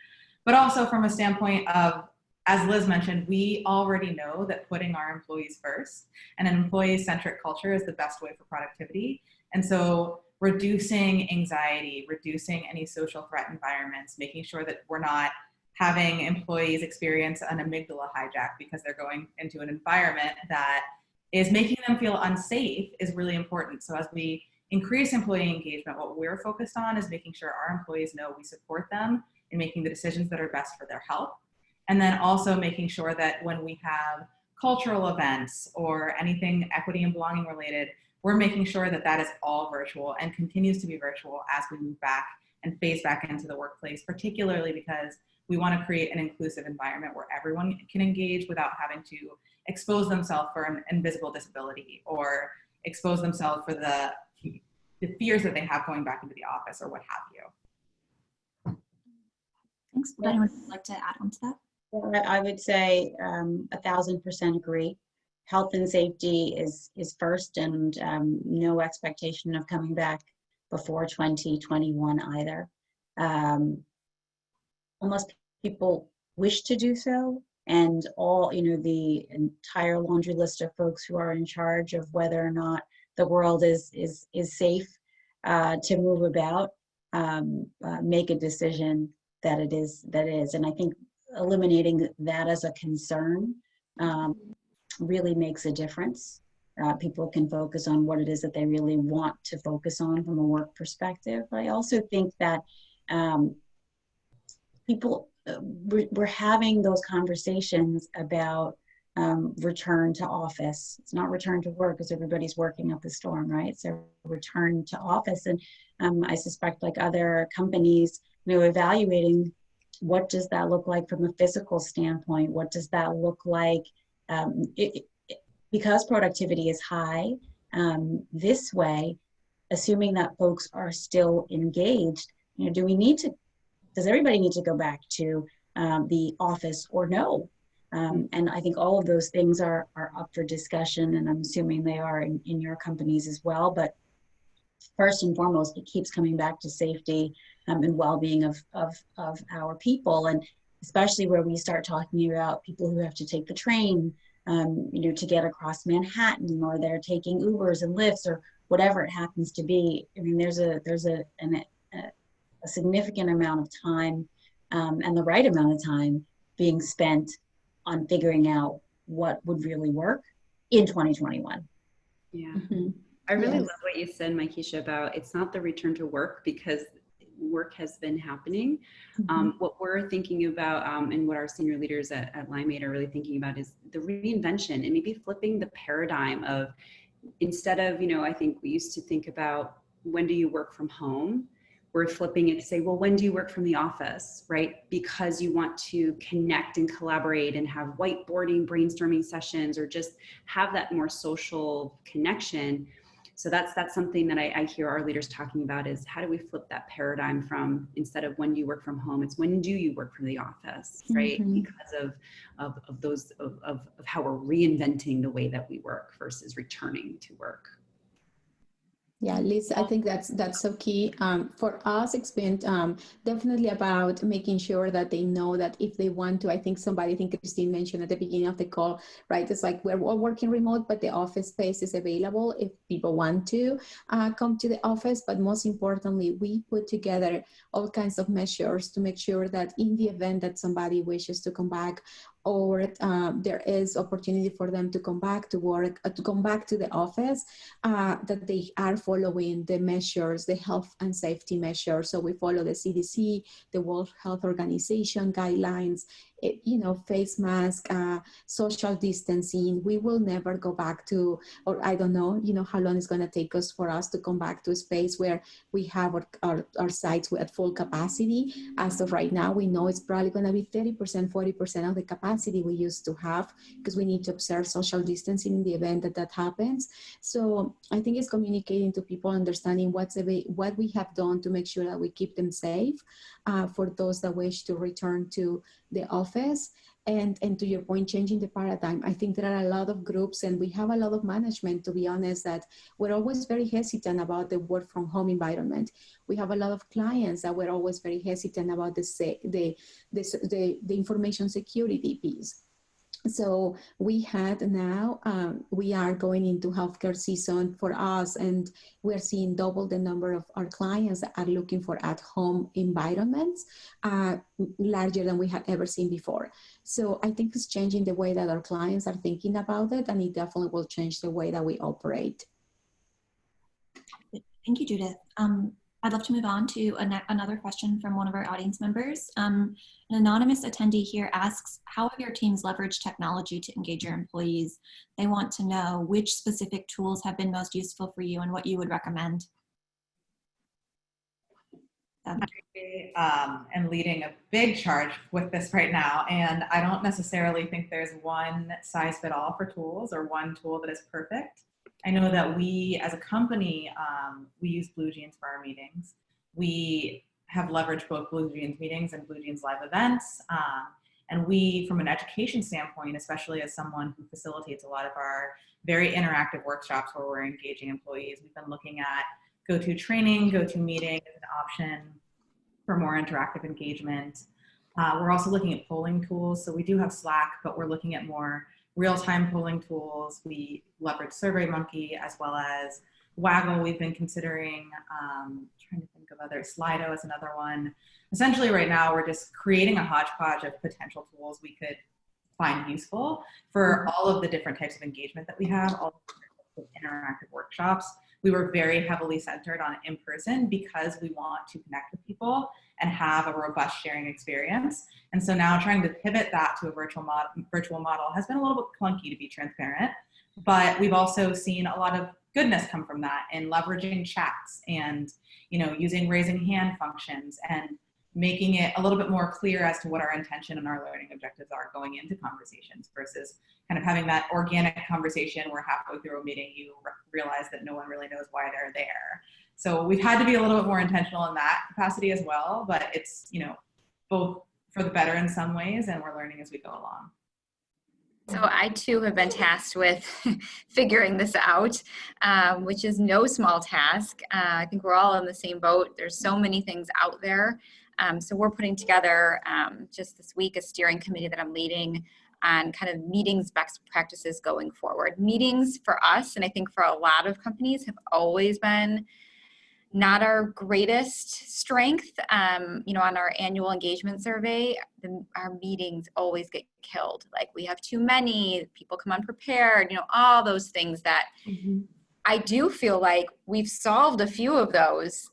Speaker 5: But also from a standpoint of, as Liz mentioned, we already know that putting our employees first and an employee-centric culture is the best way for productivity. And so reducing anxiety, reducing any social threat environments, making sure that we're not having employees experience an amygdala hijack because they're going into an environment that is making them feel unsafe is really important. So as we increase employee engagement, what we're focused on is making sure our employees know we support them in making the decisions that are best for their health. And then also making sure that when we have cultural events or anything equity and belonging related, we're making sure that that is all virtual and continues to be virtual as we move back and phase back into the workplace, particularly because we want to create an inclusive environment where everyone can engage without having to expose themselves for an invisible disability or expose themselves for the fears that they have going back into the office or what have you.
Speaker 3: Thanks. Would anyone like to add on to that?
Speaker 4: Well, I would say 1,000% agree. Health and safety is first, and no expectation of coming back before 2021 either. Unless people wish to do so, and all, the entire laundry list of folks who are in charge of whether or not the world is safe to move about, make a decision that it is. And I think eliminating that as a concern really makes a difference. People can focus on what it is that they really want to focus on from a work perspective. I also think that we're having those conversations about return to office. It's not return to work because everybody's working up a storm, right? So return to office. And I suspect, like other companies, evaluating what does that look like from a physical standpoint? What does that look like? Because productivity is high this way, assuming that folks are still engaged, does everybody need to go back to the office or no? And I think all of those things are up for discussion, and I'm assuming they are in your companies as well. But first and foremost, it keeps coming back to safety and well-being of our people, and especially where we start talking about people who have to take the train, to get across Manhattan, or they're taking Ubers and Lyfts or whatever it happens to be. I mean, there's a significant amount of time and the right amount of time being spent on figuring out what would really work in 2021.
Speaker 7: Yeah. Mm-hmm. I really love what you said, Mikeisha, about it's not the return to work because work has been happening. Mm-hmm. What we're thinking about and what our senior leaders at Limeade are really thinking about is the reinvention and maybe flipping the paradigm of, instead of, I think we used to think about when do you work from home, we're flipping it to say, well, when do you work from the office, right? Because you want to connect and collaborate and have whiteboarding, brainstorming sessions, or just have that more social connection. So that's something that I hear our leaders talking about, is how do we flip that paradigm from, instead of when do you work from home, it's when do you work from the office, right? Mm-hmm. Because of how we're reinventing the way that we work versus returning to work.
Speaker 6: Yeah, Liz, I think that's so key. For us, it's been definitely about making sure that they know that if they want to, I think Christine mentioned at the beginning of the call, right? It's like we're all working remote, but the office space is available if people want to come to the office. But most importantly, we put together all kinds of measures to make sure that in the event that somebody wishes to come back, or there is opportunity for them to come back to work, to come back to the office, that they are following the measures, the health and safety measures. So we follow the CDC, the World Health Organization guidelines, face mask, social distancing. We will never go back to, or I don't know, how long it's going to take us for us to come back to a space where we have our sites at full capacity. As of right now, we know it's probably going to be 30%, 40% of the capacity we used to have, because we need to observe social distancing in the event that happens. So I think it's communicating to people, understanding what we have done to make sure that we keep them safe for those that wish to return to the office. And to your point, changing the paradigm. I think there are a lot of groups, and we have a lot of management, to be honest, that we're always very hesitant about the work from home environment. We have a lot of clients that we're always very hesitant about the information security piece. So we had now, we are going into healthcare season for us, and we're seeing double the number of our clients that are looking for at-home environments, larger than we had ever seen before. So I think it's changing the way that our clients are thinking about it, and it definitely will change the way that we operate.
Speaker 3: Thank you, Judith. I'd love to move on to another question from one of our audience members. An anonymous attendee here asks, how have your teams leveraged technology to engage your employees? They want to know which specific tools have been most useful for you and what you would recommend.
Speaker 5: I am leading a big charge with this right now, and I don't necessarily think there's one size fit all for tools or one tool that is perfect. I know that we, as a company, we use Blue Jeans for our meetings. We have leveraged both Blue Jeans meetings and Blue Jeans live events. And we, from an education standpoint, especially as someone who facilitates a lot of our very interactive workshops where we're engaging employees, we've been looking at GoToTraining, GoToMeeting as an option for more interactive engagement. We're also looking at polling tools. So we do have Slack, but we're looking at more real-time polling tools. We leverage SurveyMonkey as well as Waggle. We've been considering, trying to think of others, Slido is another one. Essentially right now, we're just creating a hodgepodge of potential tools we could find useful for all of the different types of engagement that we have, all of the interactive workshops. We were very heavily centered on in-person because we want to connect with people and have a robust sharing experience. And so now trying to pivot that to a virtual model has been a little bit clunky, to be transparent, but we've also seen a lot of goodness come from that in leveraging chats and, using raising hand functions and making it a little bit more clear as to what our intention and our learning objectives are going into conversations versus kind of having that organic conversation where halfway through a meeting you realize that no one really knows why they're there. So we've had to be a little bit more intentional in that capacity as well, but it's, both for the better in some ways, and we're learning as we go along.
Speaker 8: So I too have been tasked with figuring this out, which is no small task. I think we're all in the same boat. There's so many things out there. So we're putting together just this week a steering committee that I'm leading on kind of meetings best practices going forward. Meetings for us, and I think for a lot of companies, have always been not our greatest strength. On our annual engagement survey, our meetings always get killed. Like, we have too many, people come unprepared, all those things that I do feel like we've solved a few of those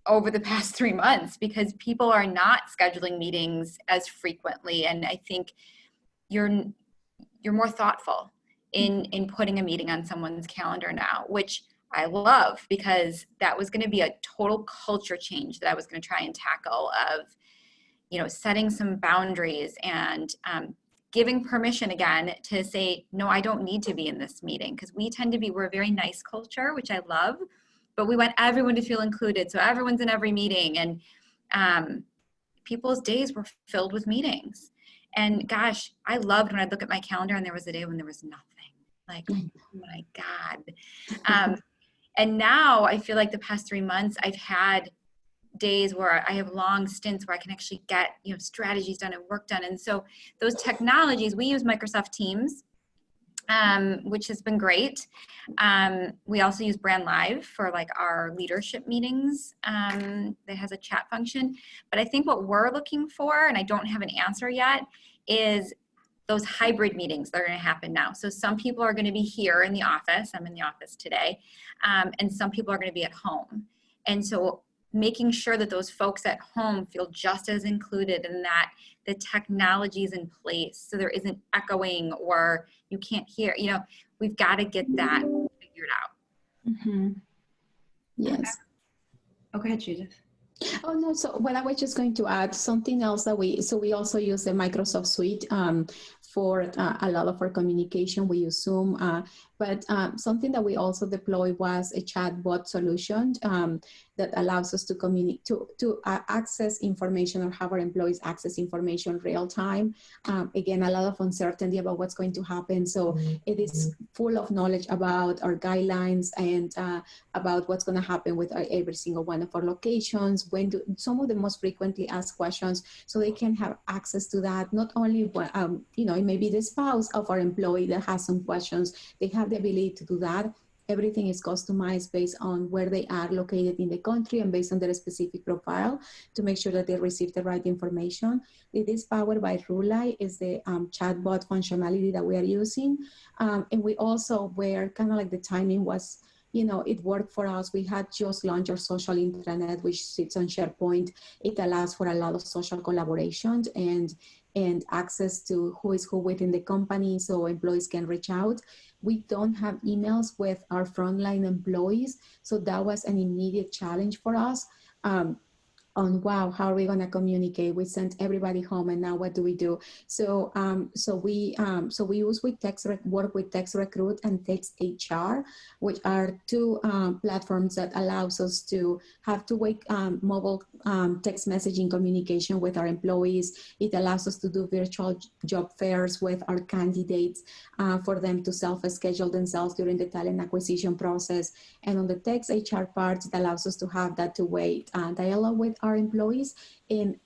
Speaker 8: over the past 3 months because people are not scheduling meetings as frequently. And I think you're more thoughtful in putting a meeting on someone's calendar now, which I love, because that was going to be a total culture change that I was going to try and tackle of, setting some boundaries and giving permission again to say, no, I don't need to be in this meeting, because we're a very nice culture, which I love, but we want everyone to feel included. So everyone's in every meeting, and people's days were filled with meetings. And gosh, I loved when I'd look at my calendar and there was a day when there was nothing. Like, oh my God. And now I feel like the past 3 months, I've had days where I have long stints where I can actually get, strategies done and work done. And so those technologies, we use Microsoft Teams, which has been great. We also use Brand Live for like our leadership meetings that has a chat function. But I think what we're looking for, and I don't have an answer yet, is those hybrid meetings that are going to happen now. So some people are going to be here in the office. I'm in the office today. And some people are going to be at home. And so making sure that those folks at home feel just as included and that the technology is in place so there isn't echoing or you can't hear, you know, we've got to get that figured out.
Speaker 6: Mm-hmm. Yes.
Speaker 7: Oh, go ahead, Judith.
Speaker 6: Oh, no, so what I was just going to add, something else that we also use the Microsoft Suite for a lot of our communication. We use Zoom, but something that we also deployed was a chatbot solution that allows us to communicate, to access information or have our employees access information real time. Again, a lot of uncertainty about what's going to happen. So it is full of knowledge about our guidelines and about what's going to happen with every single one of our locations, some of the most frequently asked questions, so they can have access to that. Not only, you know, it may be the spouse of our employee that has some questions, they have the ability to do that. Everything is customized based on where they are located in the country and based on their specific profile to make sure that they receive the right information. It is powered by Realign, is the chatbot functionality that we are using. And we also, where kind of like the timing was, you know, it worked for us. We had just launched our social intranet, which sits on SharePoint. It allows for a lot of social collaboration and access to who is who within the company so employees can reach out. We don't have emails with our frontline employees, so that was an immediate challenge for us. On wow, how are we going to communicate? We sent everybody home, and now what do we do? So we use work with Text Recruit and Text HR, which are two platforms that allows us to have two-way mobile text messaging communication with our employees. It allows us to do virtual job fairs with our candidates for them to self-schedule themselves during the talent acquisition process. And on the Text HR part, it allows us to have that two-way dialogue with our employees and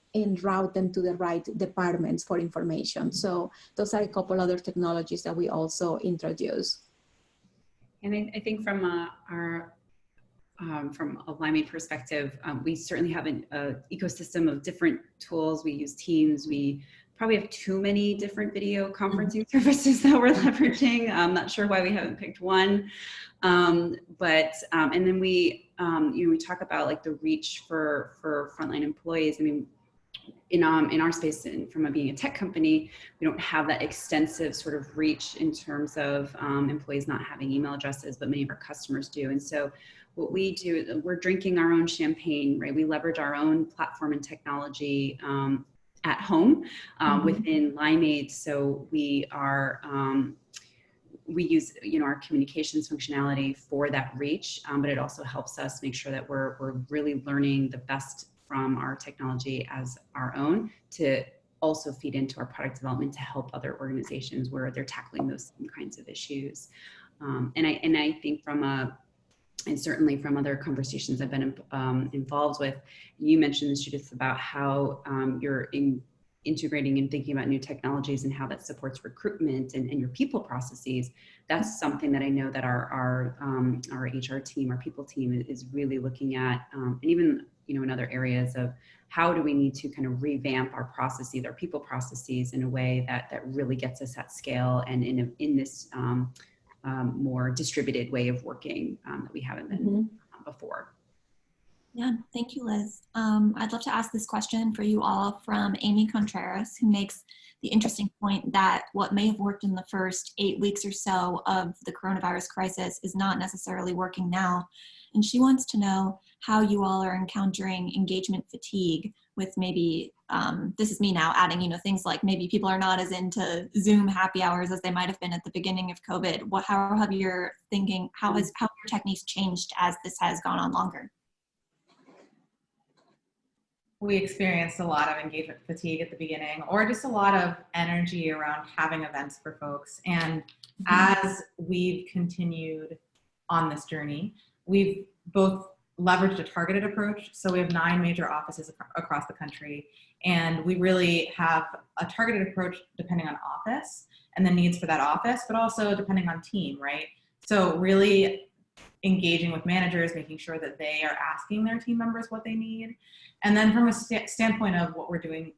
Speaker 6: route them to the right departments for information. So those are a couple other technologies that we also introduce.
Speaker 7: And I think from from a Limeade perspective, we certainly have an ecosystem of different tools. We use Teams. We probably have too many different video conferencing services that we're leveraging. I'm not sure why we haven't picked one. And then we, you know, we talk about like the reach for frontline employees. I mean, in our space, and from being a tech company, we don't have that extensive sort of reach in terms of employees not having email addresses, but many of our customers do. And so what we do, we're drinking our own champagne, right? We leverage our own platform and technology at home within Limeade. So we are, we use, you know, our communications functionality for that reach, but it also helps us make sure that we're really learning the best from our technology as our own to also feed into our product development to help other organizations where they're tackling those same kinds of issues. And I think and certainly from other conversations I've been involved with, you mentioned this, Judith, about how you're integrating and thinking about new technologies and how that supports recruitment and your people processes. That's something that I know that our HR team, our people team is really looking at, and even, you know, in other areas of how do we need to kind of revamp our processes, our people processes in a way that really gets us at scale and in this more distributed way of working that we haven't been before.
Speaker 3: Yeah, thank you, Liz. I'd love to ask this question for you all from Amy Contreras, who makes the interesting point that what may have worked in the first 8 weeks or so of the coronavirus crisis is not necessarily working now. And she wants to know how you all are encountering engagement fatigue with maybe, this is me now adding, you know, things like maybe people are not as into Zoom happy hours as they might have been at the beginning of COVID. How have your thinking, how your techniques changed as this has gone on longer?
Speaker 5: We experienced a lot of engagement fatigue at the beginning, or just a lot of energy around having events for folks. And as we've continued on this journey, we've both leveraged a targeted approach. So we have 9 major offices across the country, and we really have a targeted approach depending on office and the needs for that office, but also depending on team, right? So really engaging with managers, making sure that they are asking their team members what they need. And then from a standpoint of what we're doing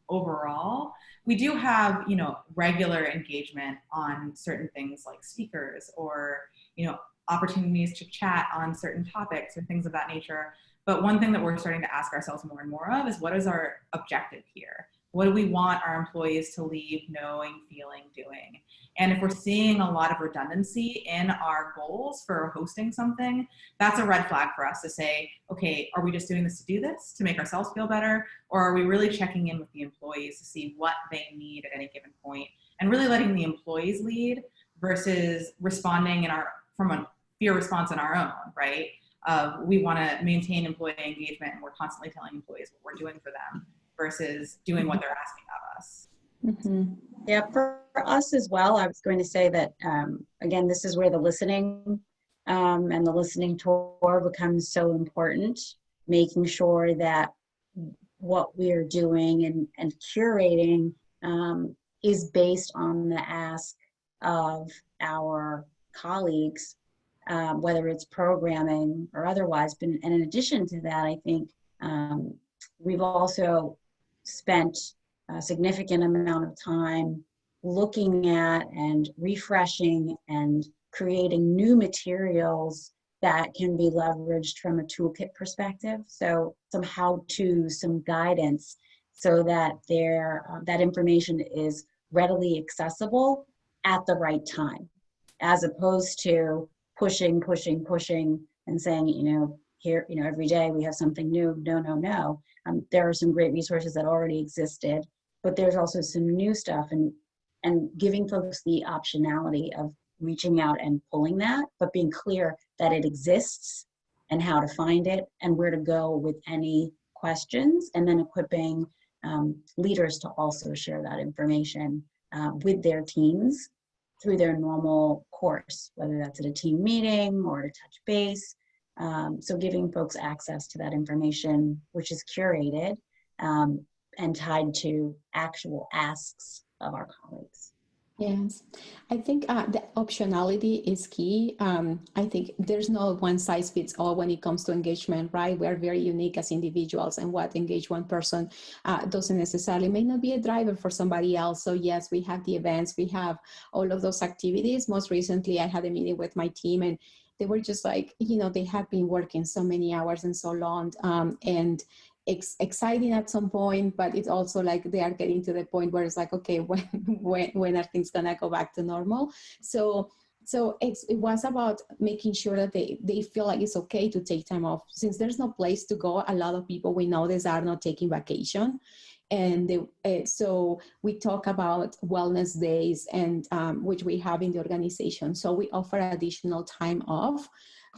Speaker 5: overall. We do have, you know, regular engagement on certain things like speakers or, you know, opportunities to chat on certain topics or things of that nature. But one thing that we're starting to ask ourselves more and more of is, what is our objective here? What do we want our employees to leave knowing, feeling, doing? And if we're seeing a lot of redundancy in our goals for hosting something, that's a red flag for us to say, okay, are we just doing this to do this, to make ourselves feel better? Or are we really checking in with the employees to see what they need at any given point and really letting the employees lead versus responding from a fear response on our own, right? We want to maintain employee engagement and we're constantly telling employees what we're doing for them versus doing what they're asking of us.
Speaker 4: Mm-hmm. Yeah, for us as well, I was going to say that, again, this is where the listening and the listening tour becomes so important, making sure that what we are doing and curating is based on the ask of our colleagues, whether it's programming or otherwise. And in addition to that, I think we've also spent a significant amount of time looking at and refreshing and creating new materials that can be leveraged from a toolkit perspective. So some how-to, some guidance, so that that information is readily accessible at the right time, as opposed to pushing and saying, you know, here, you know, every day we have something new. No. There are some great resources that already existed, but there's also some new stuff, and giving folks the optionality of reaching out and pulling that, but being clear that it exists and how to find it and where to go with any questions, and then equipping leaders to also share that information with their teams through their normal course, whether that's at a team meeting or to touch base. So giving folks access to that information, which is curated and tied to actual asks of our colleagues.
Speaker 6: Yes, I think the optionality is key. I think there's no one size fits all when it comes to engagement, right? We're very unique as individuals, and what engage one person doesn't necessarily may not be a driver for somebody else. So yes, we have the events, we have all of those activities. Most recently, I had a meeting with my team, and they were just like, you know, they have been working so many hours and so long, and exciting at some point, but it's also like they are getting to the point where it's like, okay, when are things gonna go back to normal? So it was about making sure that they feel like it's okay to take time off. Since there's no place to go, a lot of people we notice are not taking vacation. And so we talk about wellness days, and which we have in the organization. So we offer additional time off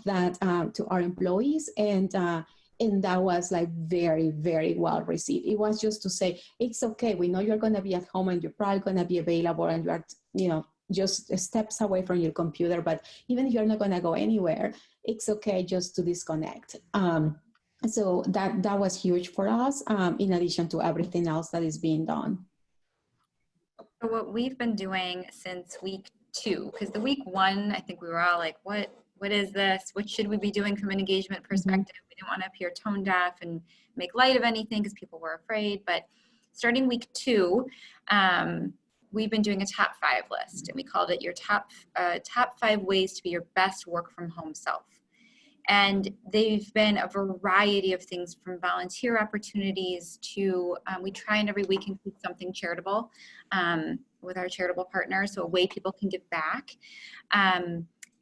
Speaker 6: that to our employees, and that was like very, very well received. It was just to say, it's okay. We know you're going to be at home and you're probably going to be available, and you are, you know, just steps away from your computer. But even if you're not going to go anywhere, it's okay just to disconnect. So that was huge for us, in addition to everything else that is being done.
Speaker 8: So what we've been doing since week 2, because the week 1, I think we were all like, what is this? What should we be doing from an engagement perspective? Mm-hmm. We didn't want to appear tone deaf and make light of anything because people were afraid. But starting week 2, we've been doing a top 5 list, and we called it your top 5 ways to be your best work from home self. And they've been a variety of things, from volunteer opportunities to, we try and every week include something charitable with our charitable partners, so a way people can give back.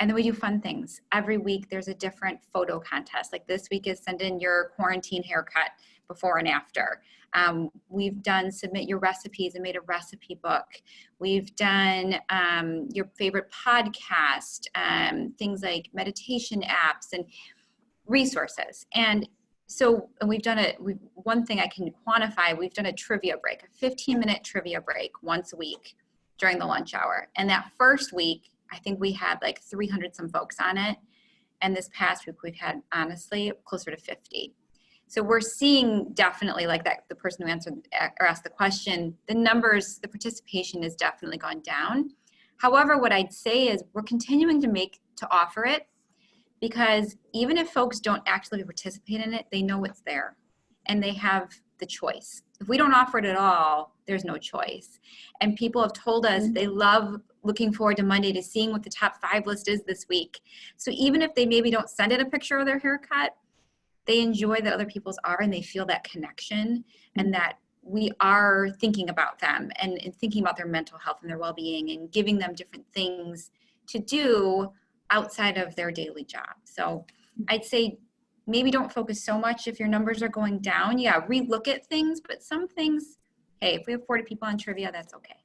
Speaker 8: And then we do fun things. Every week there's a different photo contest. Like this week is send in your quarantine haircut before and after. We've done submit your recipes and made a recipe book. We've done your favorite podcast, things like meditation apps and resources. And so we've done one thing I can quantify, we've done a trivia break, a 15-minute trivia break once a week during the lunch hour. And that first week, I think we had like 300 some folks on it. And this past week, we've had, honestly, closer to 50. So we're seeing definitely, like that, the person who answered or asked the question, the numbers, the participation has definitely gone down. However, what I'd say is we're continuing to offer it, because even if folks don't actually participate in it, they know it's there and they have the choice. If we don't offer it at all, there's no choice. And people have told us they love looking forward to Monday to seeing what the top 5 list is this week. So even if they maybe don't send it a picture of their haircut, they enjoy that other people's are, and they feel that connection and that we are thinking about them and thinking about their mental health and their well-being and giving them different things to do outside of their daily job. So I'd say maybe don't focus so much if your numbers are going down. Yeah, relook at things, but some things, hey, if we have 40 people on trivia, that's okay.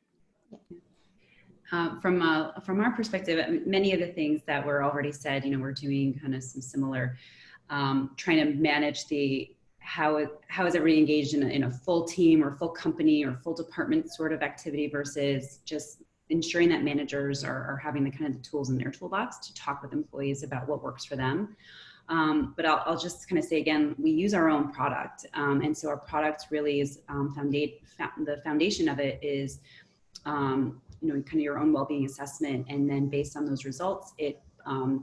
Speaker 7: From our perspective, many of the things that were already said, you know, we're doing kind of some similar, trying to manage the how is everybody engaged in a full team or full company or full department sort of activity versus just ensuring that managers are having the kind of the tools in their toolbox to talk with employees about what works for them. But I'll just kind of say again, we use our own product. And so our product really is the foundation of it is, you know, kind of your own well-being assessment. And then based on those results, it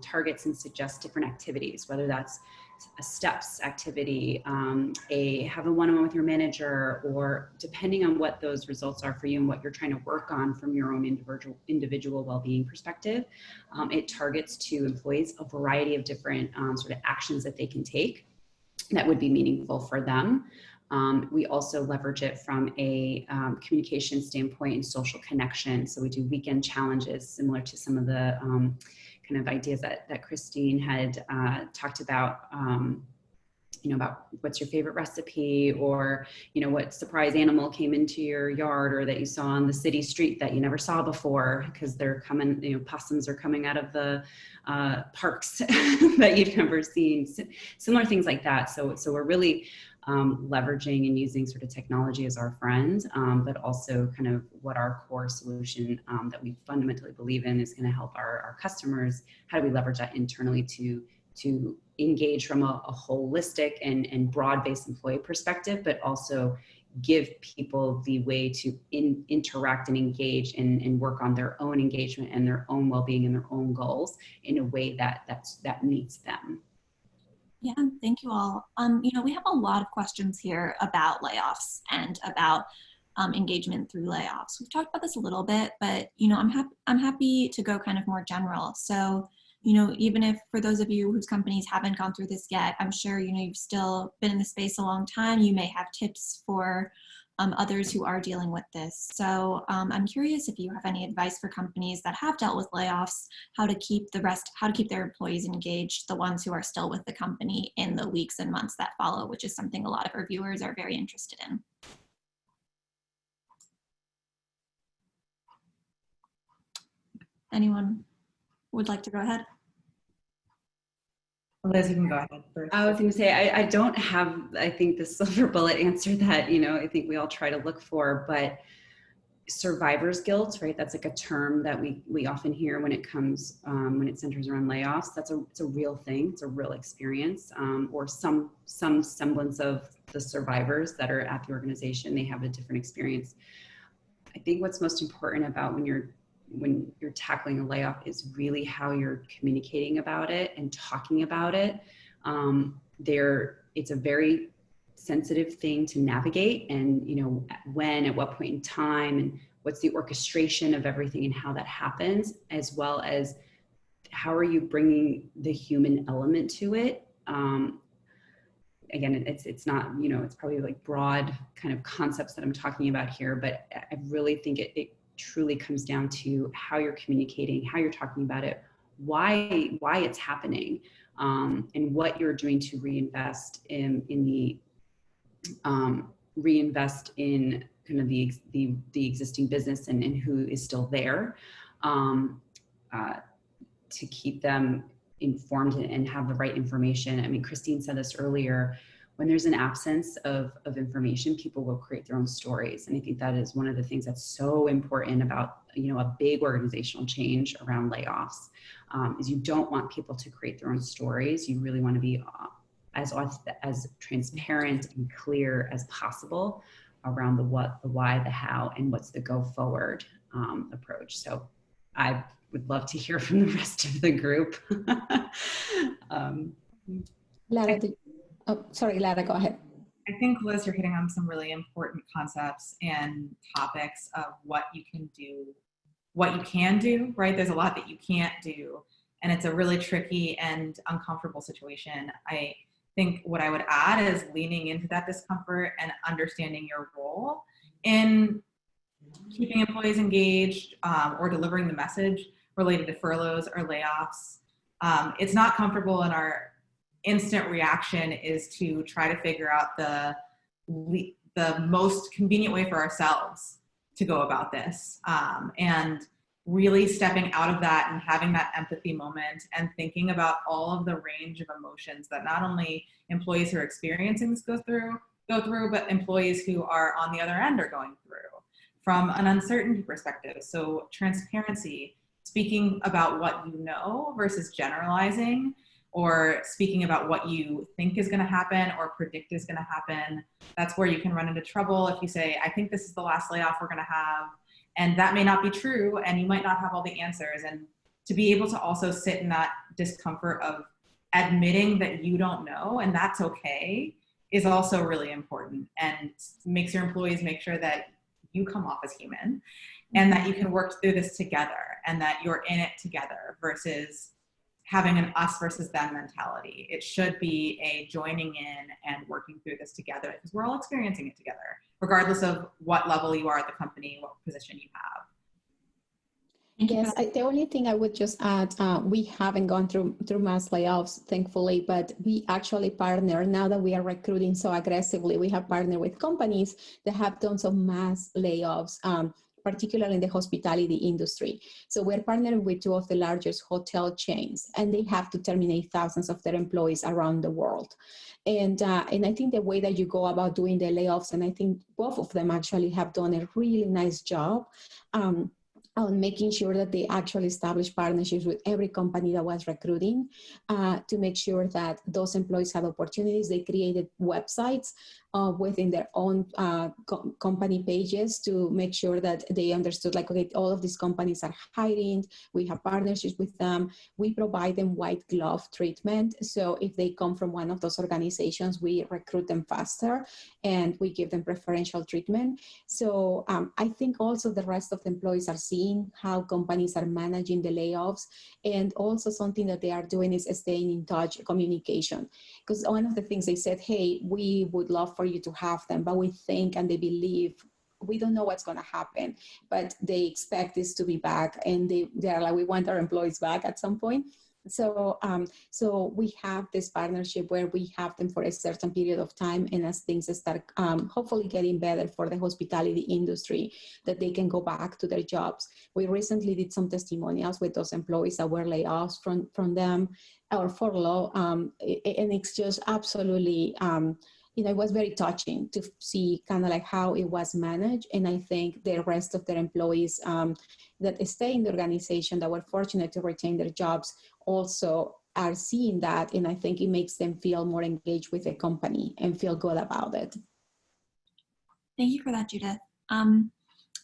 Speaker 7: targets and suggests different activities, whether that's a steps activity, have a one-on-one with your manager, or depending on what those results are for you and what you're trying to work on from your own individual well-being perspective, it targets to employees a variety of different sort of actions that they can take that would be meaningful for them. We also leverage it from a communication standpoint and social connection. So we do weekend challenges similar to some of the kind of ideas that Christine had talked about, you know, about what's your favorite recipe, or, you know, what surprise animal came into your yard or that you saw on the city street that you never saw before, because they're coming, you know, possums are coming out of the parks that you've never seen, similar things like that. So we're really leveraging and using sort of technology as our friend, but also kind of what our core solution that we fundamentally believe in is going to help our customers. How do we leverage that internally to engage from a holistic and broad-based employee perspective, but also give people the way to interact and engage and work on their own engagement and their own well-being and their own goals in a way that meets them.
Speaker 3: Yeah, thank you all. You know, we have a lot of questions here about layoffs and about engagement through layoffs. We've talked about this a little bit, but, you know, I'm happy to go kind of more general. So, you know, even if for those of you whose companies haven't gone through this yet, I'm sure, you know, you've still been in the space a long time. You may have tips for others who are dealing with this. So I'm curious if you have any advice for companies that have dealt with layoffs, how to keep their employees engaged, the ones who are still with the company in the weeks and months that follow, which is something a lot of our viewers are very interested in. Anyone would like to go ahead?
Speaker 5: Liz, you can go ahead first.
Speaker 7: I was going to say, I don't have, I think, the silver bullet answer that, you know, I think we all try to look for, but survivor's guilt, right? That's like a term that we often hear when it comes, when it centers around layoffs. It's a real thing. It's a real experience, or some semblance of the survivors that are at the organization. They have a different experience. I think what's most important about when you're tackling a layoff is really how you're communicating about it and talking about it. It's a very sensitive thing to navigate, and, you know, when, at what point in time, and what's the orchestration of everything and how that happens, as well as how are you bringing the human element to it. Again, it's not, you know, it's probably like broad kind of concepts that I'm talking about here, but I really think it truly comes down to how you're communicating, how you're talking about it, why it's happening, and what you're doing to reinvest in kind of the existing business and who is still there, to keep them informed and have the right information. I mean, Christine said this earlier, when there's an absence of information, people will create their own stories. And I think that is one of the things that's so important about, you know, a big organizational change around layoffs, is you don't want people to create their own stories. You really want to be as transparent and clear as possible around the what, the why, the how, and what's the go forward approach. So I would love to hear from the rest of the group.
Speaker 6: Lara, oh, sorry, Lara, go ahead.
Speaker 5: I think, Liz, you're hitting on some really important concepts and topics of what you can do, right? There's a lot that you can't do, and it's a really tricky and uncomfortable situation. I think what I would add is leaning into that discomfort and understanding your role in keeping employees engaged or delivering the message related to furloughs or layoffs. It's not comfortable, and our instant reaction is to try to figure out the most convenient way for ourselves to go about this. And really stepping out of that and having that empathy moment and thinking about all of the range of emotions that not only employees who are experiencing this go through, but employees who are on the other end are going through from an uncertainty perspective. So transparency, speaking about what you know versus generalizing, or speaking about what you think is going to happen or predict is going to happen. That's where you can run into trouble if you say, I think this is the last layoff we're going to have. And that may not be true, and you might not have all the answers. And to be able to also sit in that discomfort of admitting that you don't know, and that's okay, is also really important, and makes your employees make sure that you come off as human and that you can work through this together and that you're in it together versus having an us versus them mentality. It should be a joining in and working through this together, because we're all experiencing it together, regardless of what level you are at the company, what position you have.
Speaker 6: Yes, the only thing I would just add, we haven't gone through mass layoffs, thankfully, but we actually partner, now that we are recruiting so aggressively, we have partnered with companies that have done some mass layoffs, particularly in the hospitality industry. So we're partnering with two of the largest hotel chains, and they have to terminate thousands of their employees around the world. And I think the way that you go about doing the layoffs, and I think both of them actually have done a really nice job on making sure that they actually establish partnerships with every company that was recruiting to make sure that those employees have opportunities. They created websites within their own company pages to make sure that they understood, like, okay, all of these companies are hiring, we have partnerships with them, we provide them white glove treatment. So if they come from one of those organizations, we recruit them faster and we give them preferential treatment. So I think also the rest of the employees are seeing how companies are managing the layoffs, and also something that they are doing is staying in touch, communication. Because one of the things they said, hey, we would love for you to have them, but we think and they believe, we don't know what's going to happen, but they expect this to be back, and they're like, we want our employees back at some point. So so we have this partnership where we have them for a certain period of time, and as things start hopefully getting better for the hospitality industry, that they can go back to their jobs. We recently did some testimonials with those employees that were laid off from them, or furlough, and it's just absolutely it was very touching to see kind of like how it was managed. And I think the rest of their employees that stay in the organization, that were fortunate to retain their jobs, also are seeing that. And I think it makes them feel more engaged with the company and feel good about it.
Speaker 3: Thank you for that, Judith.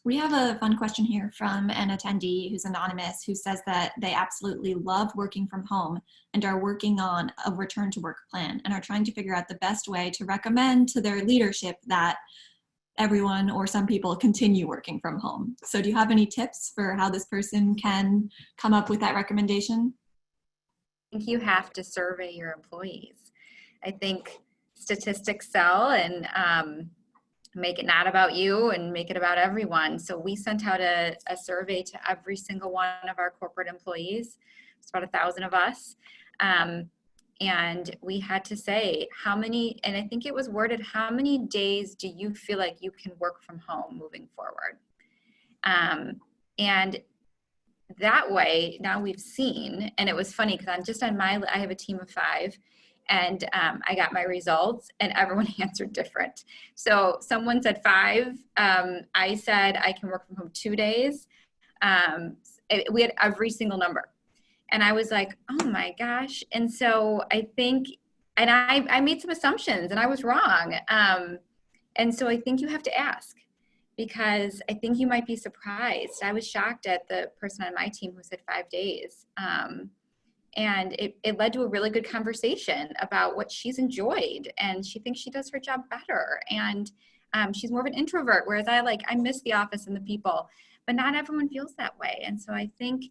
Speaker 3: We have a fun question here from an attendee who's anonymous, who says that they absolutely love working from home and are working on a return to work plan and are trying to figure out the best way to recommend to their leadership that everyone or some people continue working from home. So do you have any tips for how this person can come up with that recommendation?
Speaker 8: I think you have to survey your employees. I think statistics sell, and make it not about you and make it about everyone. So we sent out a survey to every single one of our corporate employees. It's about 1,000 of us. And we had to say how many, and I think it was worded, how many days do you feel like you can work from home moving forward? And that way, now we've seen, and it was funny because I have a team of 5, and I got my results, and everyone answered different. So someone said 5. I said I can work from home 2 days. We had every single number. And I was like, oh my gosh. And so I think, and I made some assumptions and I was wrong. And so I think you have to ask, because I think you might be surprised. I was shocked at the person on my team who said 5 days. And it led to a really good conversation about what she's enjoyed, and she thinks she does her job better. And she's more of an introvert, whereas I miss the office and the people, but not everyone feels that way. And so I think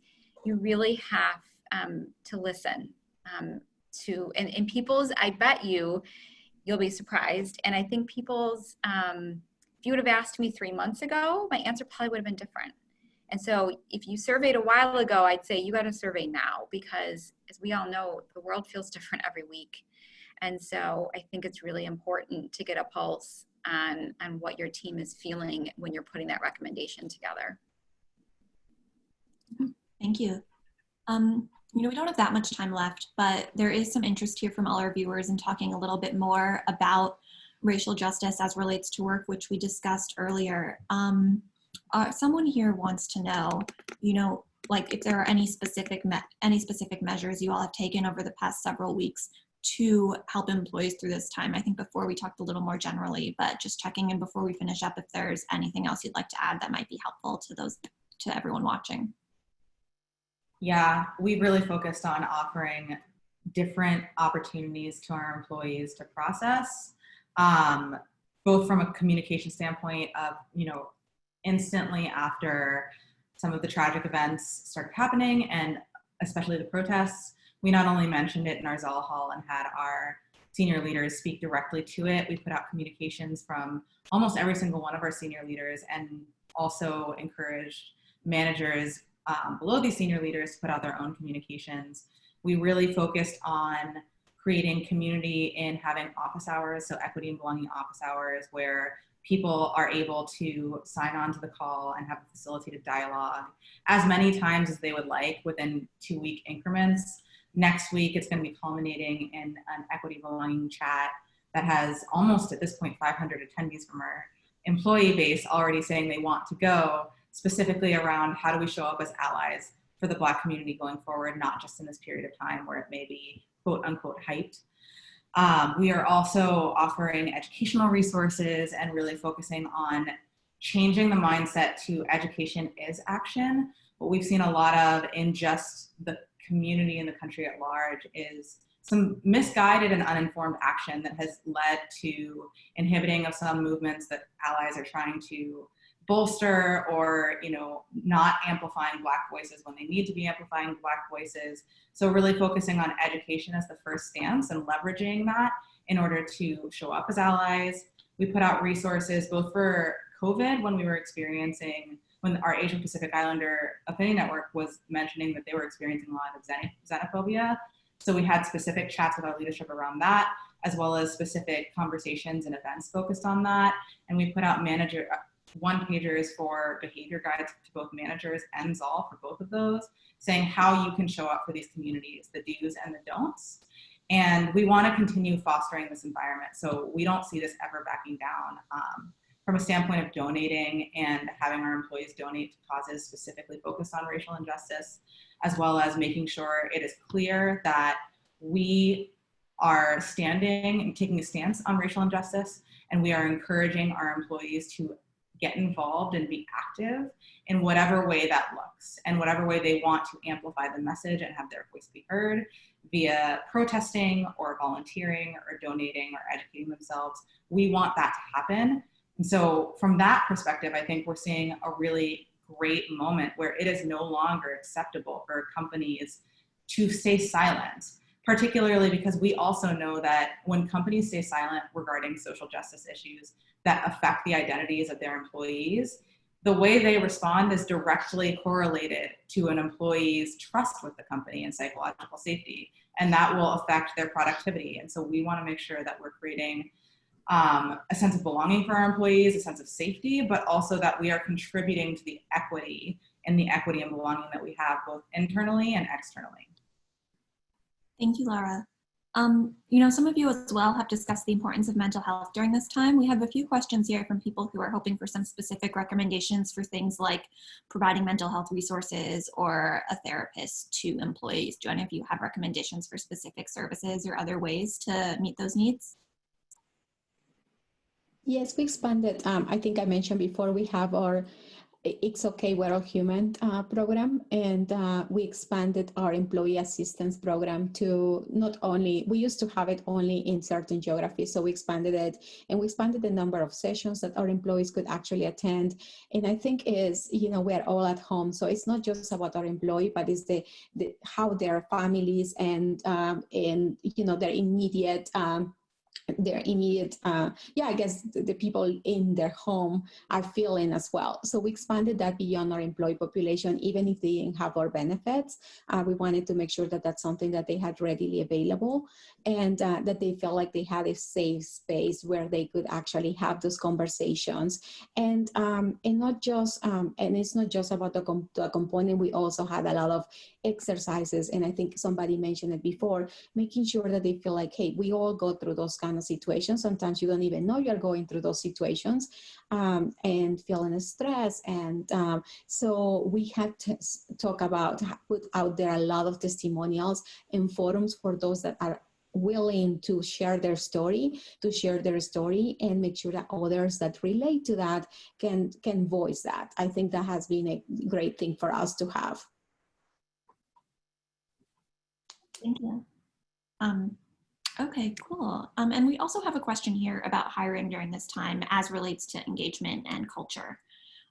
Speaker 8: you really have to listen to, and people's, I bet you'll be surprised. And I think people's, if you would have asked me 3 months ago, my answer probably would have been different. And so if you surveyed a while ago, I'd say you got to survey now, because as we all know, the world feels different every week. And so I think it's really important to get a pulse on what your team is feeling when you're putting that recommendation together.
Speaker 3: Thank you. We don't have that much time left, but there is some interest here from all our viewers in talking a little bit more about racial justice as relates to work, which we discussed earlier. Someone here wants to know, if there are any specific measures you all have taken over the past several weeks to help employees through this time. I think before we talked a little more generally, but just checking in before we finish up if there's anything else you'd like to add that might be helpful to everyone watching.
Speaker 5: Yeah, we really focused on offering different opportunities to our employees to process, both from a communication standpoint of, instantly after some of the tragic events started happening, and especially the protests, we not only mentioned it in our Zillow hall and had our senior leaders speak directly to it, we put out communications from almost every single one of our senior leaders, and also encouraged managers below these senior leaders to put out their own communications. We really focused on creating community in having office hours, so equity and belonging office hours, where people are able to sign on to the call and have a facilitated dialogue as many times as they would like within 2-week increments. Next week, it's going to be culminating in an equity belonging chat that has almost, at this point, 500 attendees from our employee base already saying they want to go, specifically around how do we show up as allies for the Black community going forward, not just in this period of time where it may be quote unquote hyped. We are also offering educational resources and really focusing on changing the mindset to education is action. What we've seen a lot of in just the community in the country at large is some misguided and uninformed action that has led to inhibiting of some movements that allies are trying to bolster, or not amplifying Black voices when they need to be amplifying Black voices. So really focusing on education as the first stance and leveraging that in order to show up as allies. We put out resources both for COVID, when we were experiencing, when our Asian Pacific Islander Affinity Network was mentioning that they were experiencing a lot of xenophobia. So we had specific chats with our leadership around that, as well as specific conversations and events focused on that. And we put out one-pagers for behavior guides to both managers and Zol for both of those, saying how you can show up for these communities, the do's and the don'ts. And we want to continue fostering this environment. So we don't see this ever backing down from a standpoint of donating and having our employees donate to causes specifically focused on racial injustice, as well as making sure it is clear that we are standing and taking a stance on racial injustice, and we are encouraging our employees to get involved and be active in whatever way that looks, and whatever way they want to amplify the message and have their voice be heard, via protesting or volunteering or donating or educating themselves. We want that to happen. And so from that perspective, I think we're seeing a really great moment where it is no longer acceptable for companies to stay silent, particularly because we also know that when companies stay silent regarding social justice issues that affect the identities of their employees, the way they respond is directly correlated to an employee's trust with the company and psychological safety, and that will affect their productivity. And so we want to make sure that we're creating a sense of belonging for our employees, a sense of safety, but also that we are contributing to the equity and belonging that we have both internally and externally.
Speaker 3: Thank you, Lara. Some of you as well have discussed the importance of mental health during this time. We have a few questions here from people who are hoping for some specific recommendations for things like providing mental health resources or a therapist to employees. Do any of you have recommendations for specific services or other ways to meet those needs?
Speaker 6: Yes, we expanded. I think I mentioned before, we have our It's Okay, We're All Human program, and we expanded our employee assistance program to not only, we used to have it only in certain geographies, so we expanded it, and we expanded the number of sessions that our employees could actually attend. And I think is, we're all at home, so it's not just about our employee, but it's the how their families and their immediate, I guess the people in their home are feeling as well. So we expanded that beyond our employee population, even if they didn't have our benefits. We wanted to make sure that that's something that they had readily available, and that they felt like they had a safe space where they could actually have those conversations. And not just, and it's not just about the component. We also had a lot of exercises, and I think somebody mentioned it before, making sure that they feel like, hey, we all go through those kind of situations. Sometimes you don't even know you're going through those situations, and feeling stress. And so we had to talk about, put out there a lot of testimonials and forums for those that are willing to share their story, and make sure that others that relate to that can voice that. I think that has been a great thing for us to have.
Speaker 3: Thank you. Okay, cool. And we also have a question here about hiring during this time as relates to engagement and culture.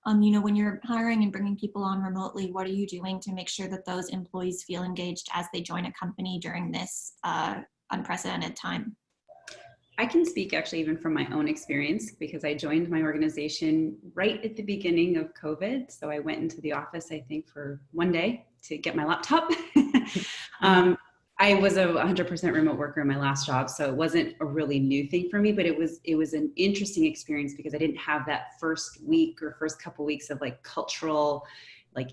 Speaker 3: When you're hiring and bringing people on remotely, what are you doing to make sure that those employees feel engaged as they join a company during this unprecedented time?
Speaker 7: I can speak actually even from my own experience, because I joined my organization right at the beginning of COVID. So I went into the office, I think, for one day to get my laptop. I was a 100% remote worker in my last job, so it wasn't a really new thing for me, but it was an interesting experience because I didn't have that first week or first couple weeks of like cultural, like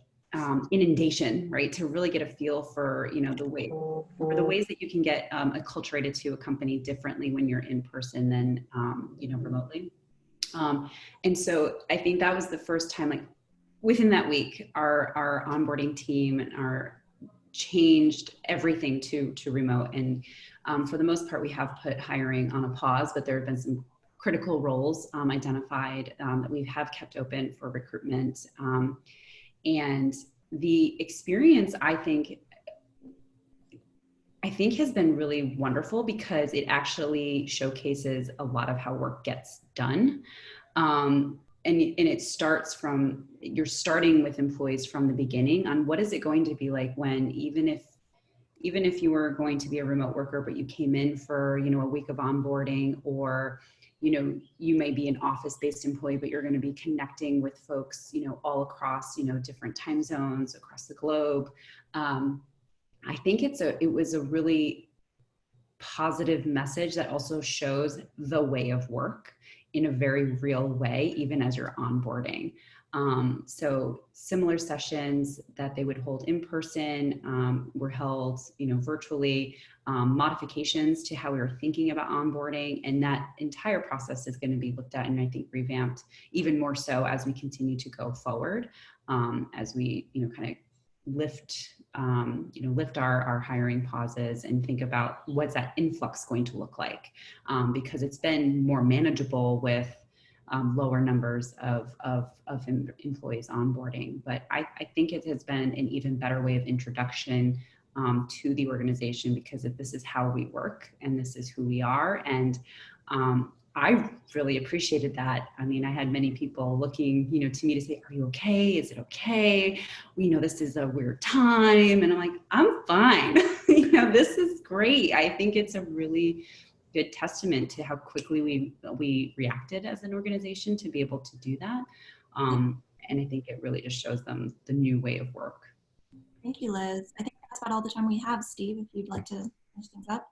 Speaker 7: inundation, right? To really get a feel for, the ways that you can get acculturated to a company differently when you're in person than, remotely. And so I think that was the first time, like within that week, our onboarding team and our changed everything to remote. And for the most part, we have put hiring on a pause, but there have been some critical roles identified that we have kept open for recruitment. And the experience, I think has been really wonderful because it actually showcases a lot of how work gets done. And it starts from, you're starting with employees from the beginning on what is it going to be like when, even if you were going to be a remote worker, but you came in for, a week of onboarding, or, you may be an office-based employee, but you're going to be connecting with folks, all across, different time zones across the globe. I think it was a really positive message that also shows the way of work in a very real way, even as you're onboarding. So similar sessions that they would hold in person were held, virtually. Modifications to how we were thinking about onboarding, and that entire process is going to be looked at and I think revamped even more so as we continue to go forward, as we, kind of lift our hiring pauses and think about what's that influx going to look like, because it's been more manageable with lower numbers of employees onboarding. But I think it has been an even better way of introduction to the organization, because this is how we work and this is who we are. And I really appreciated that. I mean, I had many people looking, to me to say, are you okay? Is it okay? This is a weird time. And I'm like, I'm fine. This is great. I think it's a really good testament to how quickly we reacted as an organization to be able to do that. And I think it really just shows them the new way of work.
Speaker 3: Thank you, Liz. I think that's about all the time we have. Steve, if you'd like to finish things up.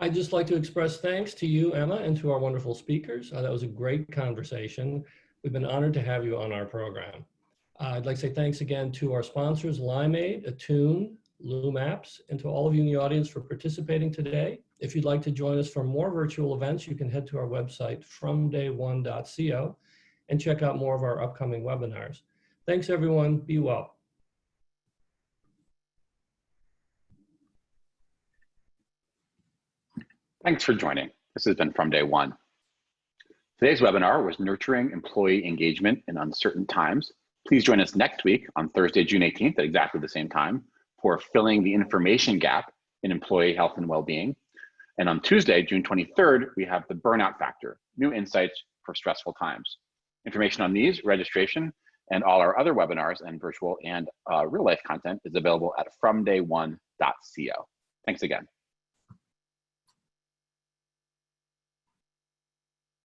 Speaker 2: I'd just like to express thanks to you, Emma, and to our wonderful speakers. That was a great conversation. We've been honored to have you on our program. I'd like to say thanks again to our sponsors, Limeade, Attuned, Lumapps, and to all of you in the audience for participating today. If you'd like to join us for more virtual events, you can head to our website, fromday1.co, and check out more of our upcoming webinars. Thanks, everyone. Be well.
Speaker 1: Thanks for joining. This has been From Day One. Today's webinar was Nurturing Employee Engagement in Uncertain Times. Please join us next week on Thursday, June 18th at exactly the same time for Filling the Information Gap in Employee Health and Wellbeing. And on Tuesday, June 23rd, we have the Burnout Factor, New Insights for Stressful Times. Information on these, registration, and all our other webinars and virtual and real life content is available at fromday1.co. Thanks again.